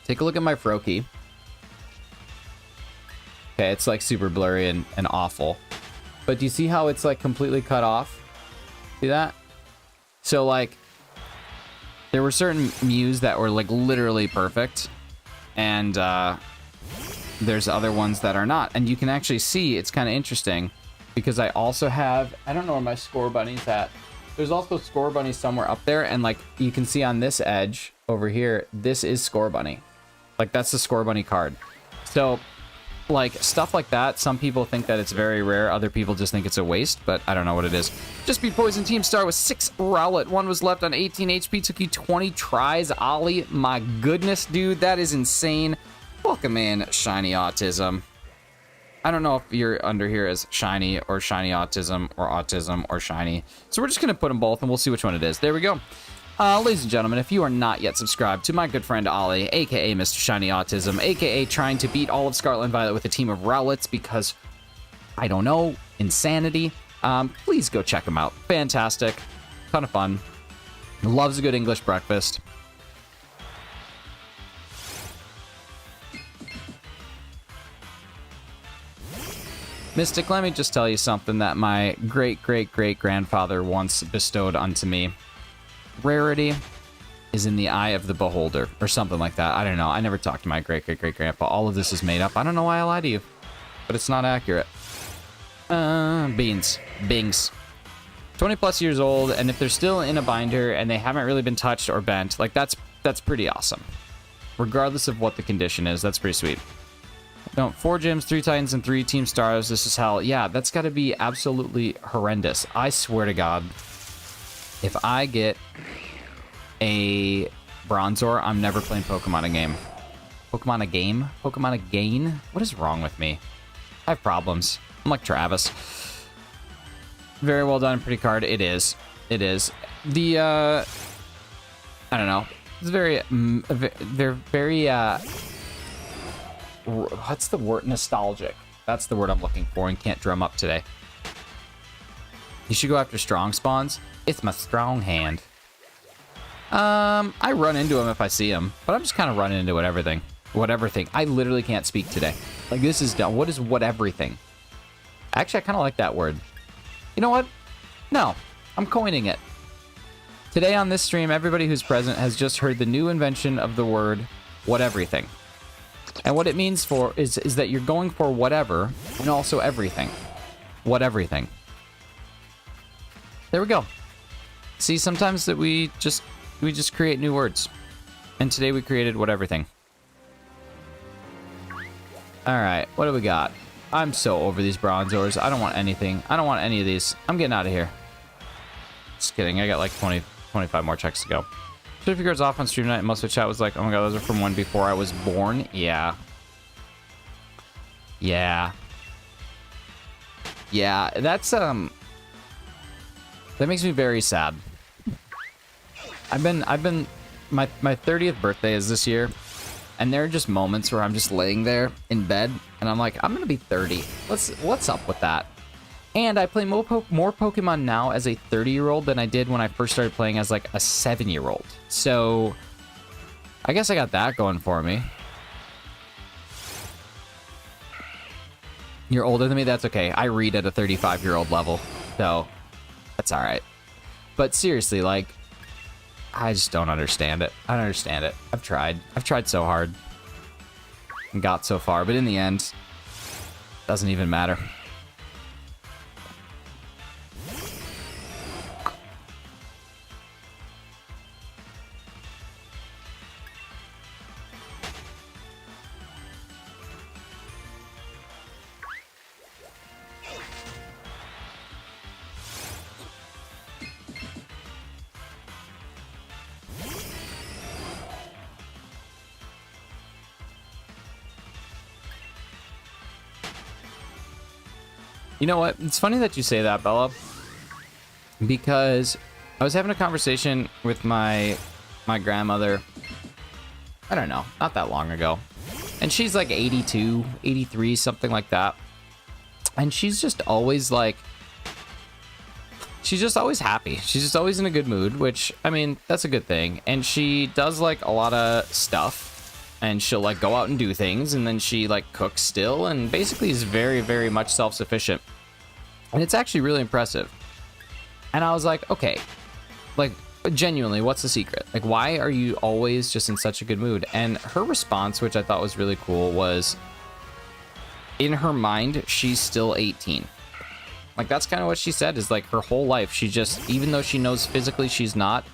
Take a look at my Froakie. Okay, it's like super blurry and awful. But do you see how it's like completely cut off? See that? So like, there were certain Mews that were like literally perfect. And there's other ones that are not. And you can actually see, it's kind of interesting. Because I also have, I don't know where my Score Bunny's at. There's also Score Bunny somewhere up there, and like you can see on this edge over here, this is Score Bunny. Like that's the Score Bunny card. So like stuff like that, some people think that it's very rare, other people just think it's a waste, but I don't know what it is. Just Beat Poison Team Star with 6 Rowlet. 1 was left on 18 HP, took you 20 tries. Ollie, my goodness, dude, that is insane. Welcome in, Shiny Autism. I don't know if you're under here as Shiny or Shiny Autism or Shiny. So we're just going to put them both and we'll see which one it is. There we go. Ladies and gentlemen, if you are not yet subscribed to my good friend Ollie, a.k.a. Mr. Shiny Autism, a.k.a. trying to beat all of Scarlet and Violet with a team of Rowlets because, I don't know, insanity, please go check him out. Fantastic. Ton of fun. Loves a good English breakfast. Mystic, let me just tell you something that my great-great-great-grandfather once bestowed onto me. Rarity is in the eye of the beholder, or something like that. I don't know. I never talked to my great-great-great-grandpa. All of this is made up. I don't know why I lied to you, but it's not accurate. Beans. Bings. 20-plus years old, and if they're still in a binder and they haven't really been touched or bent, like, that's pretty awesome. Regardless of what the condition is, that's pretty sweet. No, 4 gyms, 3 Titans, and 3 Team Stars. This is hell. Yeah, that's got to be absolutely horrendous. I swear to God, if I get a Bronzor, I'm never playing Pokemon a game. Pokemon a game? Pokemon a gain? What is wrong with me? I have problems. I'm like Travis. Very well done, pretty card. It is. It is. The, I don't know. It's very, what's the word? Nostalgic. That's the word I'm looking for and can't drum up today. You should go after strong spawns. It's my strong hand. I run into them if I see them, but I'm just kind of running into whatever thing. I literally can't speak today. Like, this is dumb. What is whateverything? Actually, I kind of like that word. You know what? No, I'm coining it. Today on this stream, everybody who's present has just heard the new invention of the word whateverything. And what it means for is that you're going for whatever and also everything. Whateverything. There we go. See, sometimes that we just create new words. And today we created whateverything. Alright, what do we got? I'm so over these bronze ores. I don't want anything. I don't want any of these. I'm getting out of here. Just kidding. I got like 25 more checks to go. Should figures off on stream tonight, and most of the chat was like, oh my god, those are from when before I was born. Yeah. Yeah. Yeah, that's, that makes me very sad. My 30th birthday is this year, and there are just moments where I'm just laying there in bed, and I'm like, I'm gonna be 30. What's up with that? And I play more Pokemon now as a 30-year-old than I did when I first started playing as like a 7-year-old. So I guess I got that going for me. You're older than me? That's okay. I read at a 35-year-old level, so that's all right. But seriously, like, I just don't understand it. I don't understand it. I've tried so hard and got so far, but in the end, doesn't even matter. You know what? It's funny that you say that, Bella, because I was having a conversation with my grandmother, I don't know, not that long ago. And she's like 82, 83, something like that. And she's just always like, she's just always happy. She's just always in a good mood, which, I mean, that's a good thing. And she does like a lot of stuff. And she'll like go out and do things, and then she like cooks still, and basically is very, very much self-sufficient. And it's actually really impressive. And I was like, okay, like genuinely, what's the secret? Like, why are you always just in such a good mood? And her response, which I thought was really cool, was in her mind, she's still 18. Like, that's kind of what she said, is like her whole life, she just, even though she knows physically she's not,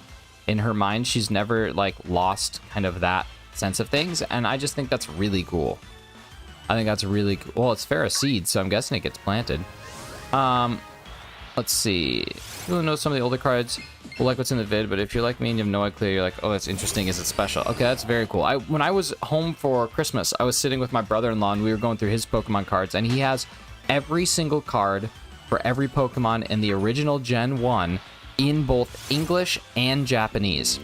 in her mind, she's never like lost kind of that sense of things. And I just think that's really cool. I think that's really cool. Well, it's Farah seed, so I'm guessing it gets planted. Let's see. You really know some of the older cards will like what's in the vid, but if you're like me and you have no idea, you're like, oh, that's interesting. Is it special? Okay, that's very cool. When I was home for Christmas, I was sitting with my brother-in-law and we were going through his Pokemon cards, and he has every single card for every Pokemon in the original Gen 1 in both English and Japanese.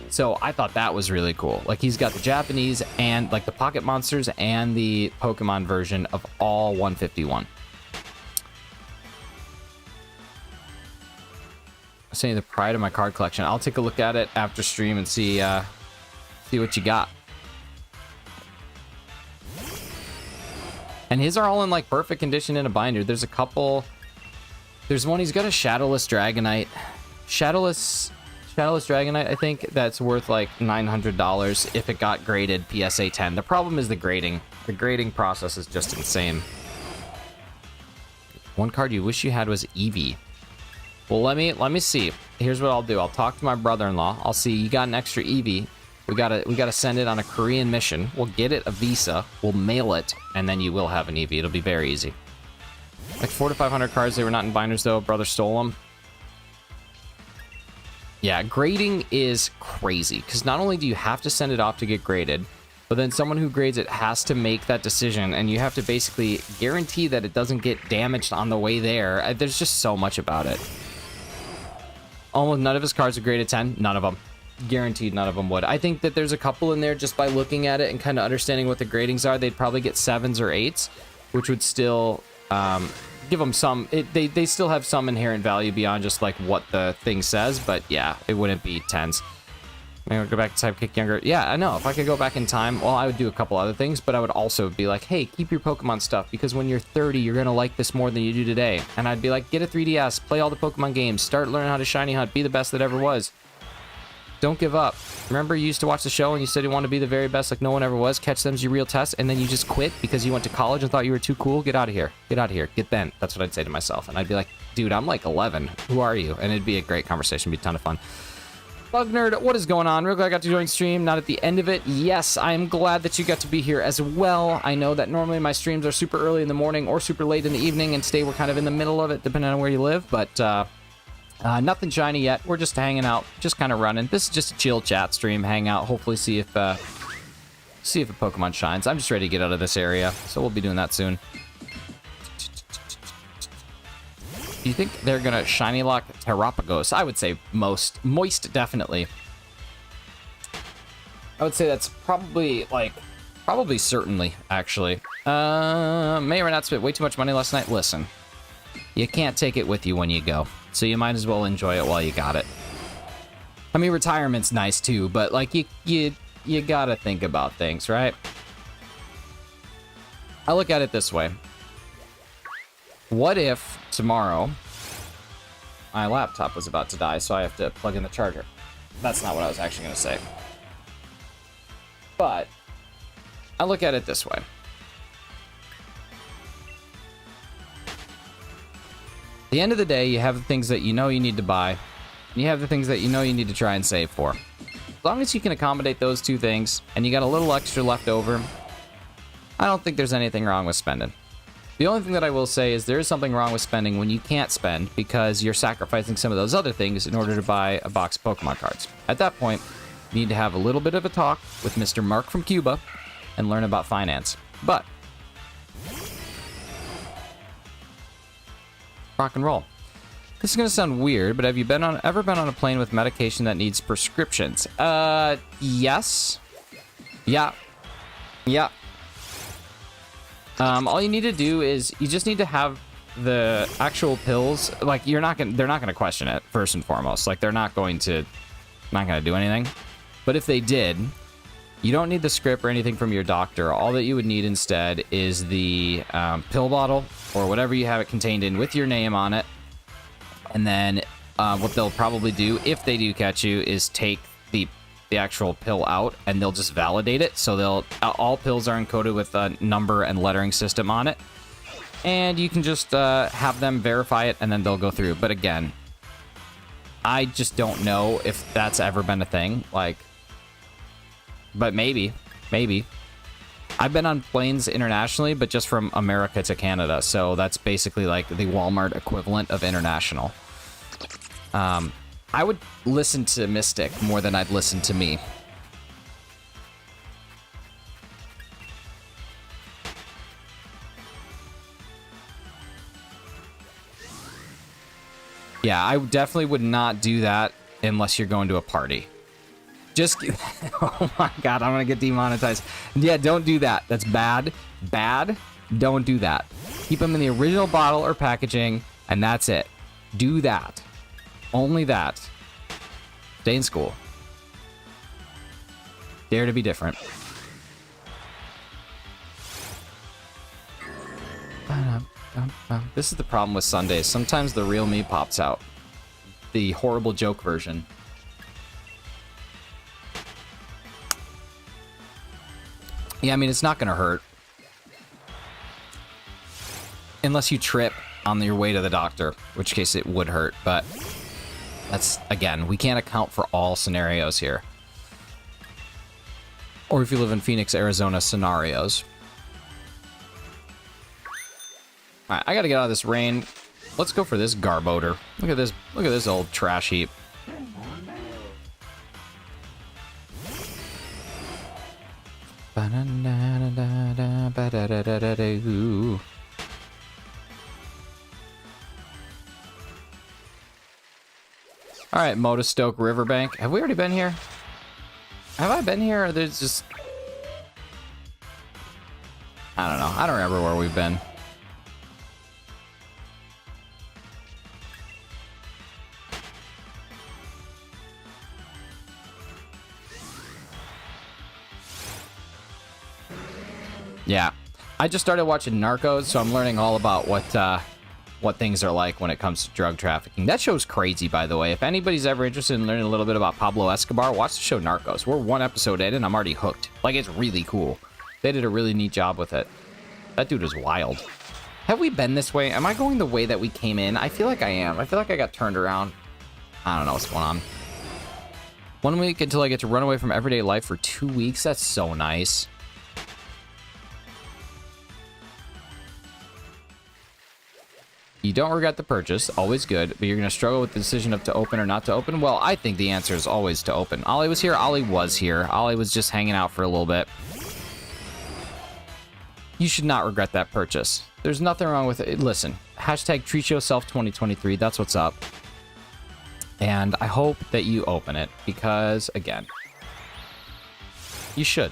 So I thought that was really cool. Like, he's got the Japanese and like the Pocket Monsters and the Pokemon version of all 151. I'm saying the pride of my card collection. I'll take a look at it after stream and see what you got. And his are all in like perfect condition in a binder. There's a couple. There's one, he's got a Shadowless Dragonite. Shadowless Dragonite, I think, that's worth like $900 if it got graded PSA 10. The problem is the grading. The grading process is just insane. One card you wish you had was Eevee. Well, let me see. Here's what I'll do. I'll talk to my brother-in-law. I'll see, you got an extra Eevee. We gotta send it on a Korean mission. We'll get it a visa. We'll mail it, and then you will have an Eevee. It'll be very easy. Like 400 to 500 cards. They were not in binders though. Brother stole them. Yeah, grading is crazy, because not only do you have to send it off to get graded, but then someone who grades it has to make that decision, and you have to basically guarantee that it doesn't get damaged on the way there. There's just so much about it. Almost none of his cards are graded 10. None of them. Guaranteed none of them would. I think that there's a couple in there just by looking at it and kind of understanding what the gradings are. They'd probably get 7s or 8s, which would still give them some. They still have some inherent value beyond just like what the thing says, but yeah, it wouldn't be 10s. Maybe I'll go back to Sidekick younger. Yeah, I know. If I could go back in time, well, I would do a couple other things, but I would also be like, hey, keep your Pokemon stuff, because when you're 30, you're going to like this more than you do today. And I'd be like, get a 3DS, play all the Pokemon games, start learning how to shiny hunt, be the best that ever was. Don't give up. Remember, you used to watch the show and you said you wanted to be the very best like no one ever was, catch them's your real test, and then you just quit because you went to college and thought you were too cool? Get out of here. Get out of here. Get bent. That's what I'd say to myself. And I'd be like, dude, I'm like 11. Who are you? And it'd be a great conversation. It'd be a ton of fun. Bug Nerd, what is going on? Real glad I got to join stream, not at the end of it. Yes, I am glad that you got to be here as well. I know that normally my streams are super early in the morning or super late in the evening, and today we're kind of in the middle of it, depending on where you live, but nothing shiny yet. We're just hanging out, just kind of running. This is just a chill chat stream, hang out, hopefully see if a Pokemon shines. I'm just ready to get out of this area, so we'll be doing that soon. Do you think they're gonna shiny lock Terrapagos? I would say moist definitely. I would say that's probably certainly actually. May or not spent way too much money last night. Listen, you can't take it with you when you go, so you might as well enjoy it while you got it. I mean, retirement's nice too, but like you gotta think about things, right? I look at it this way. What if tomorrow my laptop was about to die, so I have to plug in the charger? That's not what I was actually going to say. But I look at it this way. At the end of the day, you have the things that you know you need to buy, and you have the things that you know you need to try and save for. As long as you can accommodate those two things, and you got a little extra left over, I don't think there's anything wrong with spending. The only thing that I will say is there is something wrong with spending when you can't spend because you're sacrificing some of those other things in order to buy a box of Pokemon cards. At that point, you need to have a little bit of a talk with Mr. Mark from Cuba and learn about finance. But rock and roll. This is going to sound weird, but have you ever been on a plane with medication that needs prescriptions? Yes. Yeah. All you need to do is you just need to have the actual pills. Like they're not gonna question it first and foremost. Like they're not gonna do anything. But if they did, you don't need the script or anything from your doctor. All that you would need instead is the pill bottle or whatever you have it contained in with your name on it. And then what they'll probably do if they do catch you is take the actual pill out, and they'll just validate it. So all pills are encoded with a number and lettering system on it, and you can just have them verify it, and then they'll go through. But again, I just don't know if that's ever been a thing. But maybe I've been on planes internationally, but just from America to Canada, so that's basically like the Walmart equivalent of international. I would listen to Mystic more than I'd listen to me. Yeah, I definitely would not do that unless you're going to a party. Just, oh my god, I'm gonna get demonetized. Yeah, don't do that. That's bad. Bad. Don't do that. Keep them in the original bottle or packaging, and that's it. Do that. Only that. Stay in school. Dare to be different. This is the problem with Sundays. Sometimes the real me pops out. The horrible joke version. Yeah, I mean, it's not gonna hurt. Unless you trip on your way to the doctor, in which case it would hurt, but that's, again, we can't account for all scenarios here. Or if you live in Phoenix, Arizona scenarios. Alright, I gotta get out of this rain. Let's go for this Garbodor. Look at this old trash heap. Alright, Motostoke Riverbank. Have we already been here? Have I been here? Or there's just... I don't know. I don't remember where we've been. Yeah. I just started watching Narcos, so I'm learning all about what things are like when it comes to drug trafficking. That show's crazy, by the way. If anybody's ever interested in learning a little bit about Pablo Escobar, watch the show Narcos. We're one episode in, and I'm already hooked. Like, it's really cool. They did a really neat job with it. That dude was wild. Have we been this way? Am I going the way that we came in? I feel like I am. I feel like I got turned around. I don't know what's going on. 1 week until I get to run away from everyday life for 2 weeks. That's so nice. You don't regret the purchase. Always good. But you're going to struggle with the decision of to open or not to open? Well, I think the answer is always to open. Ollie was here. Ollie was here. Ollie was just hanging out for a little bit. You should not regret that purchase. There's nothing wrong with it. Listen, hashtag treat yourself 2023. That's what's up. And I hope that you open it because, again, you should.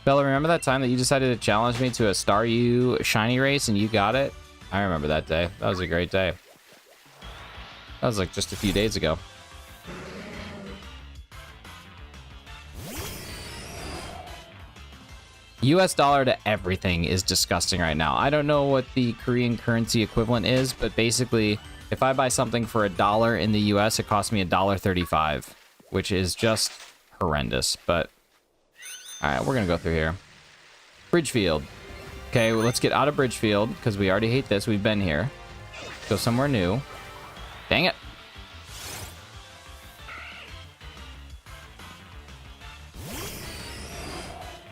Bella, remember that time that you decided to challenge me to a Star U shiny race and you got it? I remember that day. That was a great day. That was like just a few days ago. US dollar to everything is disgusting right now. I don't know what the Korean currency equivalent is, but basically, if I buy something for $1 in the US, it costs me $1.35, which is just horrendous. But, all right, we're going to go through here. Bridgefield. Okay, well, let's get out of Bridgefield, because we already hate this. We've been here. Go somewhere new. Dang it.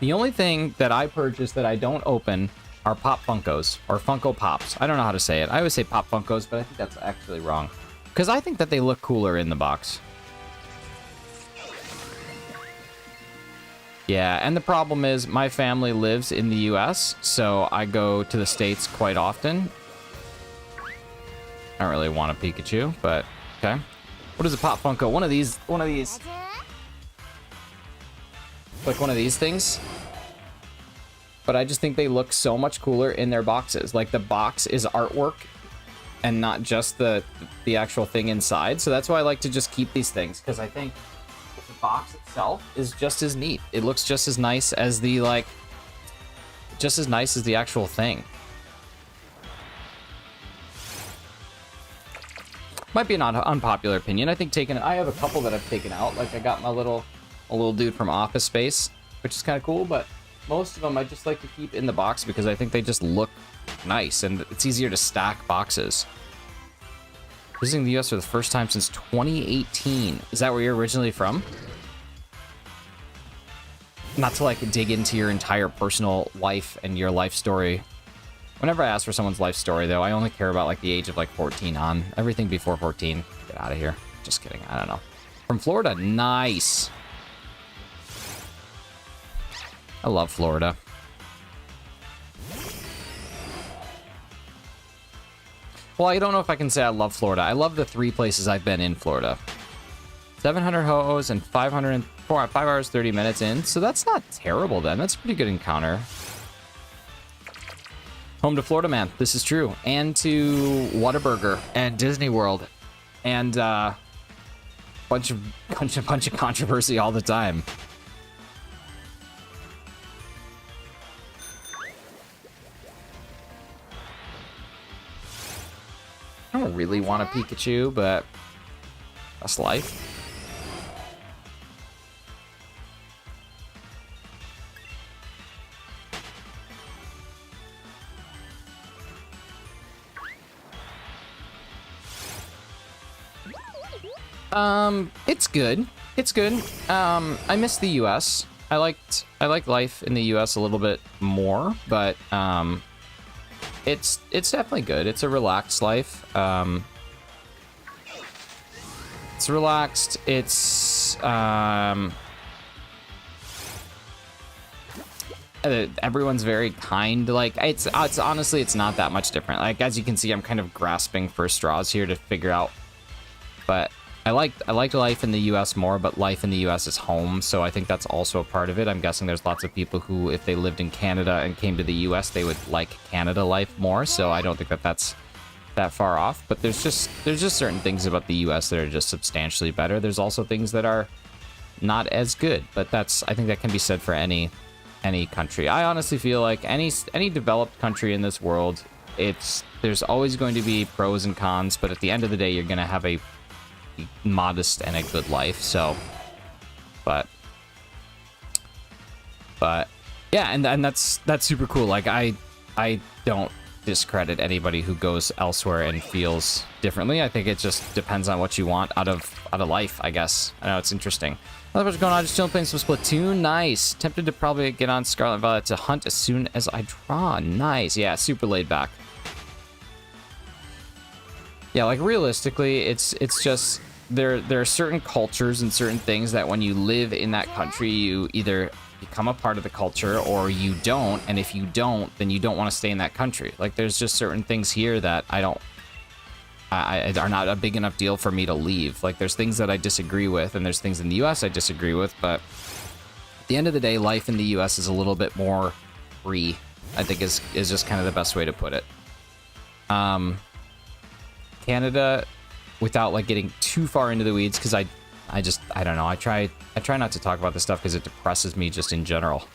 The only thing that I purchase that I don't open are Pop Funkos, or Funko Pops. I don't know how to say it. I always say Pop Funkos, but I think that's actually wrong. Because I think that they look cooler in the box. Yeah, and the problem is my family lives in the US, so I go to the States quite often. I don't really want a Pikachu, but okay. What is a Pop Funko? One of these. Like one of these things. But I just think they look so much cooler in their boxes. Like the box is artwork and not just the actual thing inside. So that's why I like to just keep these things, because I think the box itself is just as neat. It looks just as nice as the actual thing. Might be an unpopular opinion. I think I have a couple that I've taken out. Like I got my little dude from Office Space, which is kind of cool, but most of them I just like to keep in the box because I think they just look nice and it's easier to stack boxes. Visiting the US for the first time since 2018. Is that where you're originally from? Not to like dig into your entire personal life and your life story. Whenever I ask for someone's life story, though, I only care about like the age of like 14 on. Everything before 14, get out of here. Just kidding. I don't know. From Florida, nice. I love Florida. Well, I don't know if I can say I love Florida. I love the 3 places I've been in Florida. 700 ho-ohs and 5 hours, 30 minutes in. So that's not terrible then. That's a pretty good encounter. Home to Florida Man. This is true. And to Whataburger and Disney World. And bunch of controversy all the time. I don't really want a Pikachu, but that's life. It's good. It's good. I miss the US. I like life in the US a little bit more, but it's definitely good. It's a relaxed life. It's relaxed. It's everyone's very kind. Like it's honestly, it's not that much different. Like as you can see, I'm kind of grasping for straws here to figure out. But I liked life in the US more, but life in the US is home, so I think that's also a part of it. I'm guessing there's lots of people who, if they lived in Canada and came to the US, they would like Canada life more, so I don't think that that's that far off, but there's just certain things about the US that are just substantially better. There's also things that are not as good, but I think that can be said for any country. I honestly feel like any developed country in this world, there's always going to be pros and cons, but at the end of the day, you're going to have a modest and a good life. So, but yeah, and that's super cool. Like I don't discredit anybody who goes elsewhere and feels differently. I think it just depends on what you want out of life, I guess. I know it's interesting. What's going on? Just chilling, playing some Splatoon. Nice. Tempted to probably get on Scarlet Violet to hunt as soon as I draw. Nice. Yeah, super laid back. Yeah, like realistically, it's just there are certain cultures and certain things that when you live in that country, you either become a part of the culture or you don't, and if you don't, then you don't want to stay in that country. Like there's just certain things here that are not a big enough deal for me to leave. Like there's things that I disagree with, and there's things in the US I disagree with, but at the end of the day, life in the US is a little bit more free, I think is just kind of the best way to put it. Canada, without like getting too far into the weeds, because I don't know. I try not to talk about this stuff because it depresses me just in general,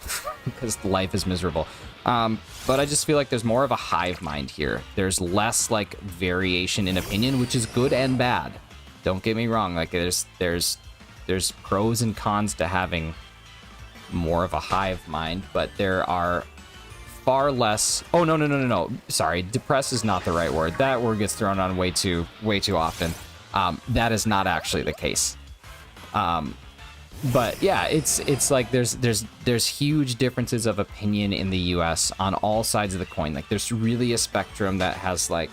because life is miserable. But I just feel like there's more of a hive mind here. There's less like variation in opinion, which is good and bad. Don't get me wrong. Like there's pros and cons to having more of a hive mind, but there are far less. Oh no. Sorry, depress is not the right word. That word gets thrown on way too often. That is not actually the case. But yeah, it's like there's huge differences of opinion in the US on all sides of the coin. Like there's really a spectrum that has like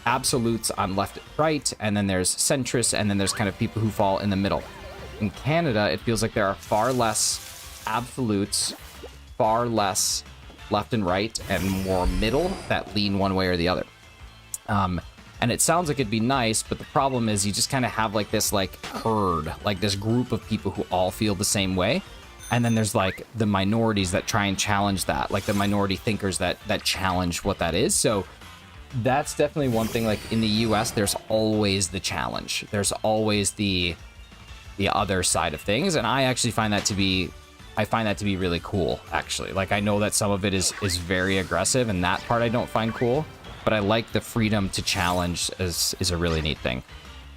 absolutes on left and right, and then there's centrists, and then there's kind of people who fall in the middle. In Canada, it feels like there are far less absolutes, far less left and right, and more middle that lean one way or the other. And it sounds like it'd be nice, but the problem is you just kind of have like this like herd, like this group of people who all feel the same way. And then there's like the minorities that try and challenge that, like the minority thinkers that challenge what that is. So that's definitely one thing. Like in the US, there's always the challenge. There's always the other side of things. And I actually find that to be really cool, actually. Like I know that some of it is very aggressive, and that part I don't find cool. But I like the freedom to challenge is a really neat thing.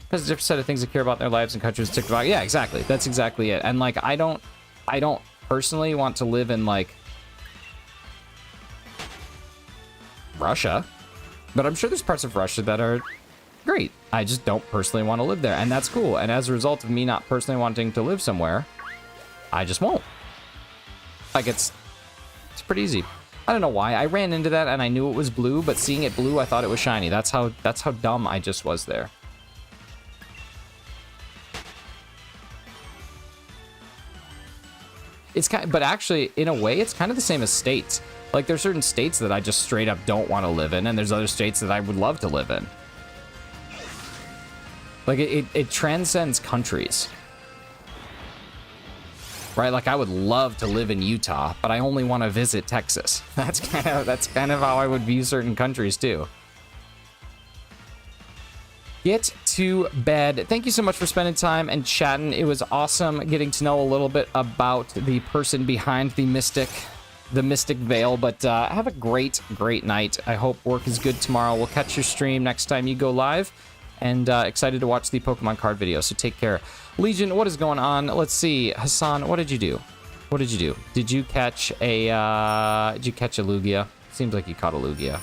There's a different set of things to care about in their lives and countries to about. Yeah, exactly. That's exactly it. And like I don't personally want to live in like Russia, but I'm sure there's parts of Russia that are great. I just don't personally want to live there, and that's cool. And as a result of me not personally wanting to live somewhere, I just won't. Like it's pretty easy. I don't know why. I ran into that and I knew it was blue, but seeing it blue, I thought it was shiny. That's how dumb I just was there. But actually, in a way, it's kind of the same as states. Like, there's certain states that I just straight up don't want to live in, and there's other states that I would love to live in. Like, it transcends countries. Right, like I would love to live in Utah, but I only want to visit Texas. That's kind of how I would view certain countries too. Get to bed. Thank you so much for spending time and chatting. It was awesome getting to know a little bit about the person behind the mystic veil. But have a great night. I hope work is good tomorrow. We'll catch your stream next time you go live, and excited to watch the Pokemon card video. So take care. Legion, what is going on? Let's see. Hassan, what did you do? Did you catch a Lugia? Seems like you caught a Lugia.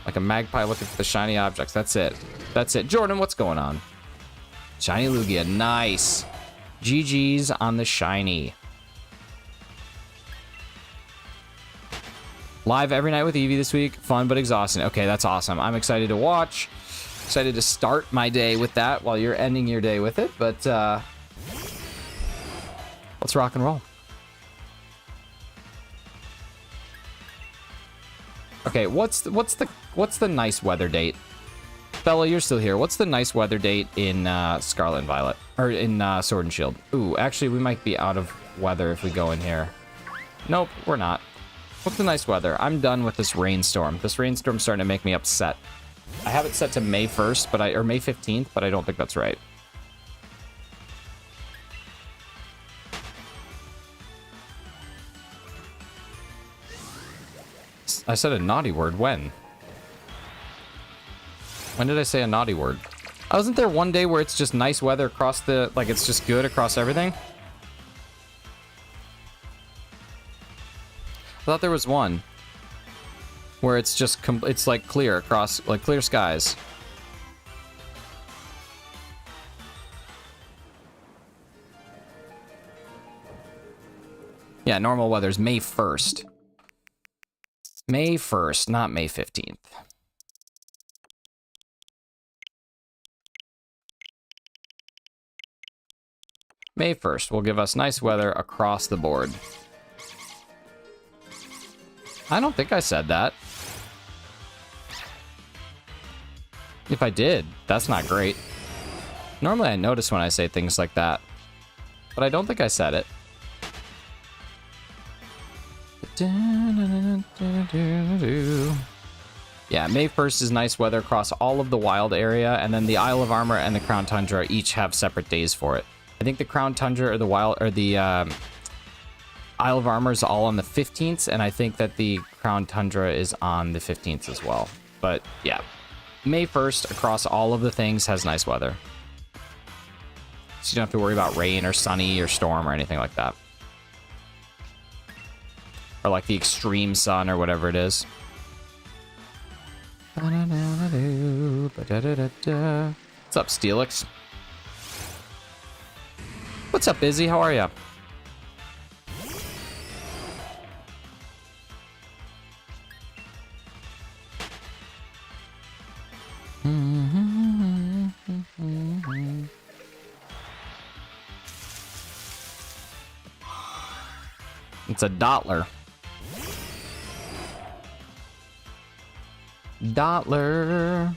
Like a magpie looking for the shiny objects. That's it. Jordan, what's going on? Shiny Lugia. Nice. GG's on the shiny. Live every night with Eevee this week. Fun but exhausting. Okay, that's awesome. I'm excited to watch. Excited to start my day with that while you're ending your day with it. But let's rock and roll. Okay, what's the nice weather date? Bella, you're still here. What's the nice weather date in Scarlet and Violet? Or in Sword and Shield? Ooh, actually, we might be out of weather if we go in here. Nope, we're not. What's the nice weather? I'm done with this rainstorm. This rainstorm's starting to make me upset. I have it set to May 1st, or May 15th, but I don't think that's right. I said a naughty word. When? When did I say a naughty word? Wasn't there one day where it's just nice weather across the... Like, it's just good across everything? I thought there was one where it's just... it's, like, clear across... Like, clear skies. Yeah, normal weather's May 1st. May 1st, not May 15th. May 1st will give us nice weather across the board. I don't think I said that. If I did, that's not great. Normally I notice when I say things like that, but I don't think I said it. Yeah, May 1st is nice weather across all of the wild area, and then the Isle of Armor and the Crown Tundra each have separate days for it. I think the Crown Tundra or the Isle of Armor is all on the 15th, and I think that the Crown Tundra is on the 15th as well. But yeah, May 1st across all of the things has nice weather. So you don't have to worry about rain or sunny or storm or anything like that. Or like the extreme sun or whatever it is. What's up, Steelix? What's up, Izzy? How are ya? It's a Dottler. Dottler.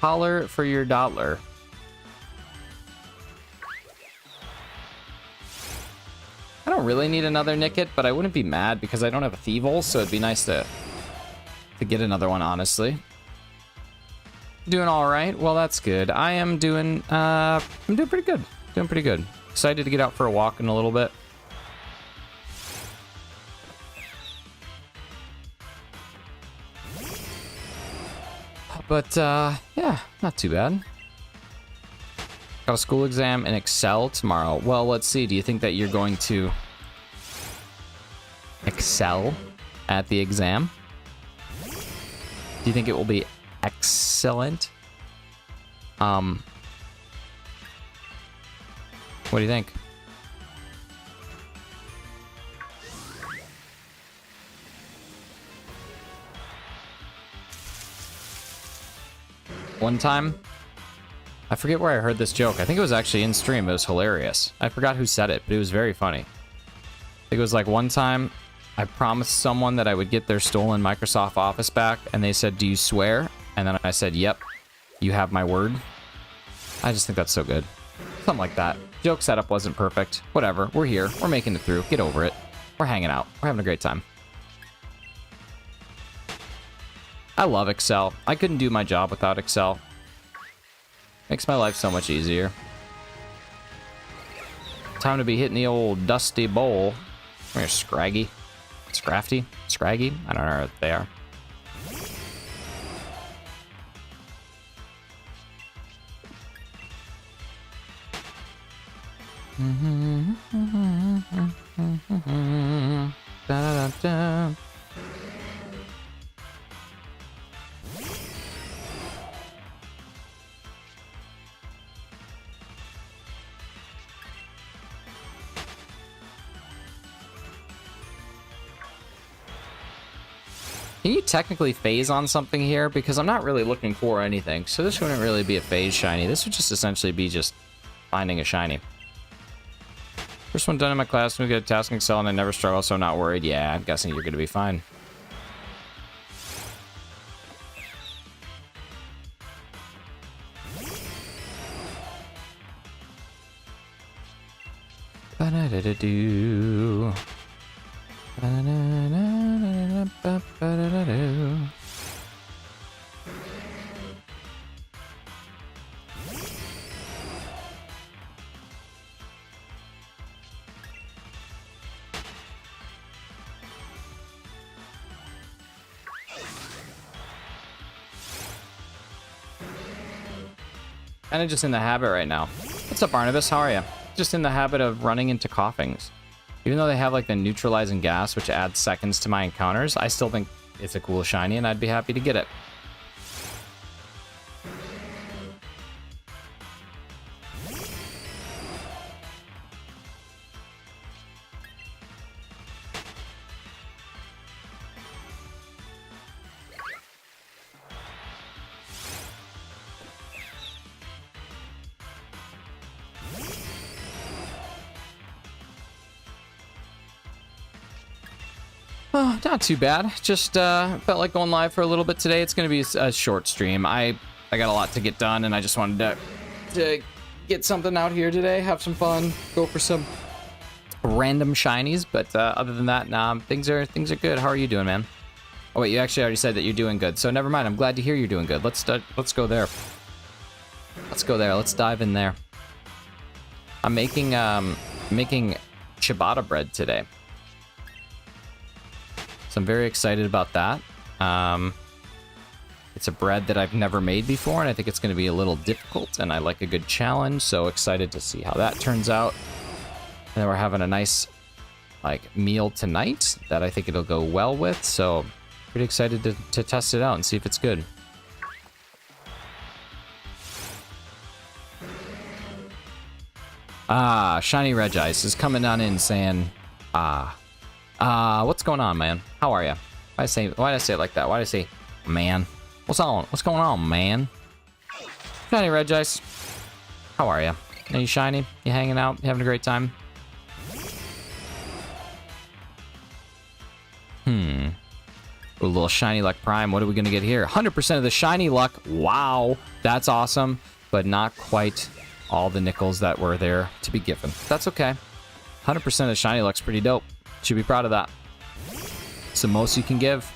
Holler for your Dottler. I don't really need another Nickit, but I wouldn't be mad because I don't have a Thievel, so it'd be nice to get another one, honestly. Doing all right. Well, that's good. I am doing I'm doing pretty good. Doing pretty good. Excited to get out for a walk in a little bit. But yeah, not too bad. Got a school exam in Excel tomorrow. Well, let's see. Do you think that you're going to excel at the exam? Do you think it will be excellent? What do you think? One time, I forget where I heard this joke. I think it was actually in stream. It was hilarious. I forgot who said it, but it was very funny. I think it was like one time I promised someone that I would get their stolen Microsoft Office back, and they said, "Do you swear?" And then I said, "Yep, you have my word." I just think that's so good. Something like that. Joke setup wasn't perfect. Whatever. We're here. We're making it through. Get over it. We're hanging out. We're having a great time. I love Excel. I couldn't do my job without Excel. Makes my life so much easier. Time to be hitting the old dusty bowl. Come here, Scraggy. Scrafty? Scraggy? I don't know what they are. Da, da, da. Can you technically phase on something here? Because I'm not really looking for anything. So this wouldn't really be a phase shiny. This would just essentially be just finding a shiny. First one done in my class, we get a task in Excel and I never struggle, so I'm not worried. Yeah, I'm guessing you're going to be fine. Ba-da-da-da-doo. Ba-da-da-da-da. Kind of just in the habit right now. What's up, Barnabas? How are you? Just in the habit of running into coughings. Even though they have like the neutralizing gas, which adds seconds to my encounters, I still think it's a cool shiny, and I'd be happy to get it. Oh, not too bad. Just felt like going live for a little bit today. It's going to be a short stream. I got a lot to get done, and I just wanted to get something out here today, have some fun, go for some random shinies. But other than that, nah, things are good. How are you doing, man? Oh wait, you actually already said that you're doing good. So never mind. I'm glad to hear you're doing good. Let's go there. Let's go there. Let's dive in there. I'm making ciabatta bread today. So I'm very excited about that. It's a bread that I've never made before, and I think it's going to be a little difficult, and I like a good challenge, so excited to see how that turns out. And then we're having a nice meal tonight that I think it'll go well with, so pretty excited to test it out and see if it's good. Shiny Regice is coming on in saying, what's going on, man? How are you? Why did I say it like that? Why did I say, man? What's going on, man? Shiny Regice, how are you? Are you shiny? You hanging out? You having a great time? A little shiny luck prime. What are we gonna get here? 100% of the shiny luck. Wow, that's awesome, but not quite all the nickels that were there to be given. That's okay. 100% of the shiny luck's pretty dope. Should be proud of that. It's the most you can give.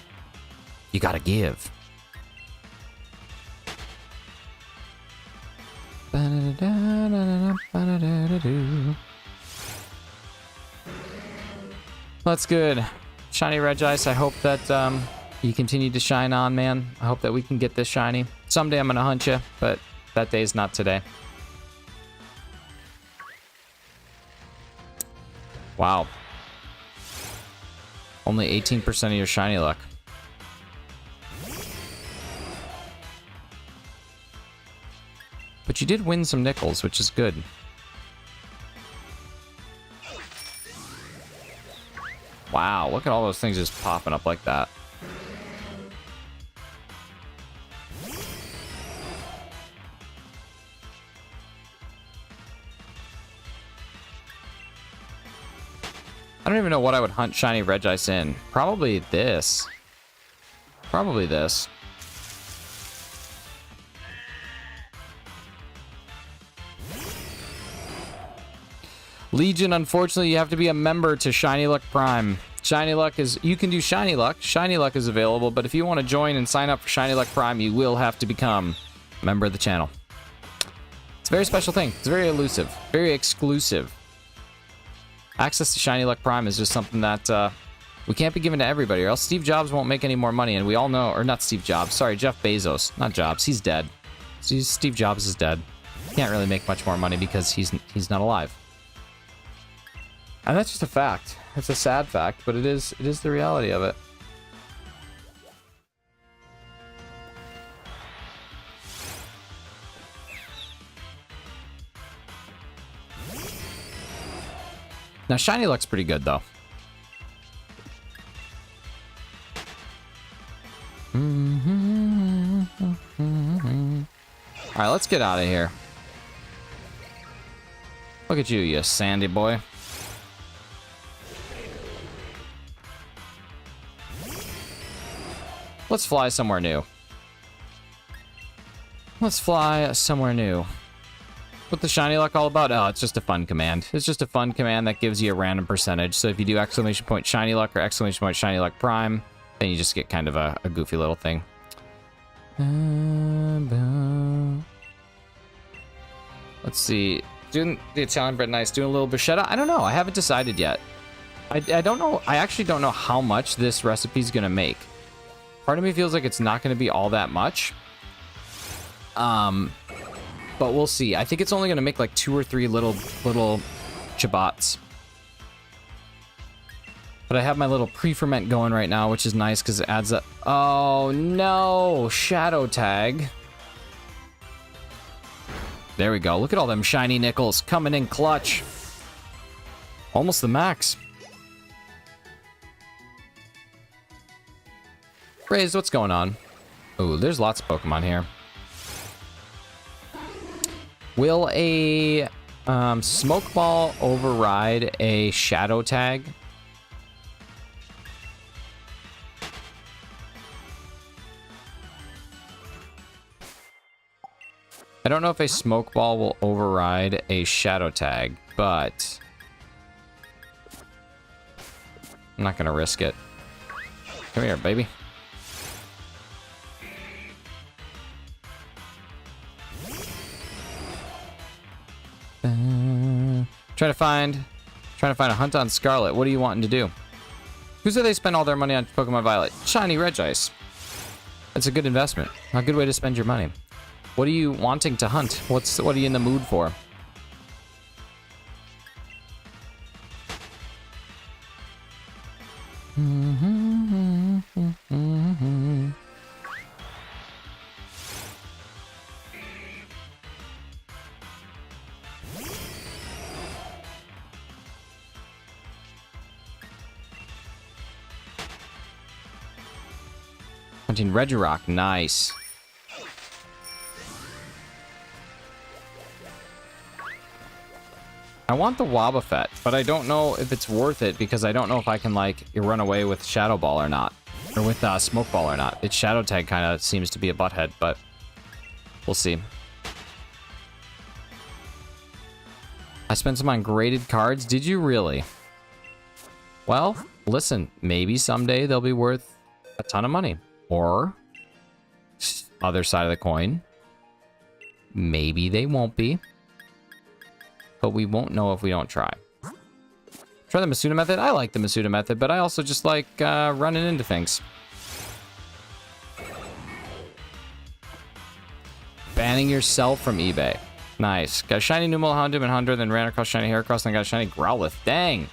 You gotta give. That's good. Shiny Regice, I hope that you continue to shine on, man. I hope that we can get this shiny. Someday I'm gonna hunt you, but that day's not today. Wow. Only 18% of your shiny luck. But you did win some nickels, which is good. Wow, look at all those things just popping up like that. I don't even know what I would hunt shiny Regice in. Probably this. Probably this. Legion, unfortunately, you have to be a member to Shiny Luck Prime. Shiny Luck is... You can do Shiny Luck. Shiny Luck is available, but if you want to join and sign up for Shiny Luck Prime, you will have to become a member of the channel. It's a very special thing. It's very elusive. Very exclusive. Access to Shiny Luck Prime is just something that we can't be given to everybody, or else Steve Jobs won't make any more money, and we all know... Or not Steve Jobs. Sorry, Jeff Bezos. Not Jobs. He's dead. Steve Jobs is dead. Can't really make much more money because he's not alive. And that's just a fact. It's a sad fact, but it is the reality of it. Now, Shiny Luck's pretty good, though. Alright, let's get out of here. Look at you, you sandy boy. Let's fly somewhere new. Let's fly somewhere new. What's the Shiny Luck all about? Oh, it's just a fun command. It's just a fun command that gives you a random percentage. So if you do exclamation point Shiny Luck or exclamation point Shiny Luck Prime, then you just get kind of a goofy little thing. Let's see. Doing the Italian bread nice. Doing a little bruschetta. I don't know. I haven't decided yet. I don't know. I actually don't know how much this recipe is going to make. Part of me feels like it's not going to be all that much. But we'll see. I think it's only going to make like 2 or 3 little Chibats. But I have my little pre-ferment going right now, which is nice because it adds up. Oh no, Shadow Tag. There we go. Look at all them shiny nickels coming in clutch. Almost the max. Raised, what's going on? Ooh, there's lots of Pokemon here. Will a Smoke Ball override a Shadow Tag? I don't know if a Smoke Ball will override a Shadow Tag, but I'm not gonna risk it. Come here, baby. Trying to find a hunt on Scarlet. What are you wanting to do? Who said they spend all their money on Pokemon Violet? Shiny Regice. That's a good investment. A good way to spend your money. What are you wanting to hunt? What are you in the mood for? Hunting Regirock, nice. I want the Wobbuffet, but I don't know if it's worth it because I don't know if I can, like, run away with Shadow Ball or not. Or with Smoke Ball or not. Its Shadow Tag kind of seems to be a butthead, but we'll see. I spent some on graded cards. Did you really? Well, listen, maybe someday they'll be worth a ton of money. Or, other side of the coin, maybe they won't be. But we won't know if we don't try. Try the Masuda method. I like the Masuda method, but I also just like running into things. Banning yourself from eBay. Nice. Got a shiny Numel Houndoom and Houndour, then ran across shiny Heracross, and got a shiny Growlithe. Dang.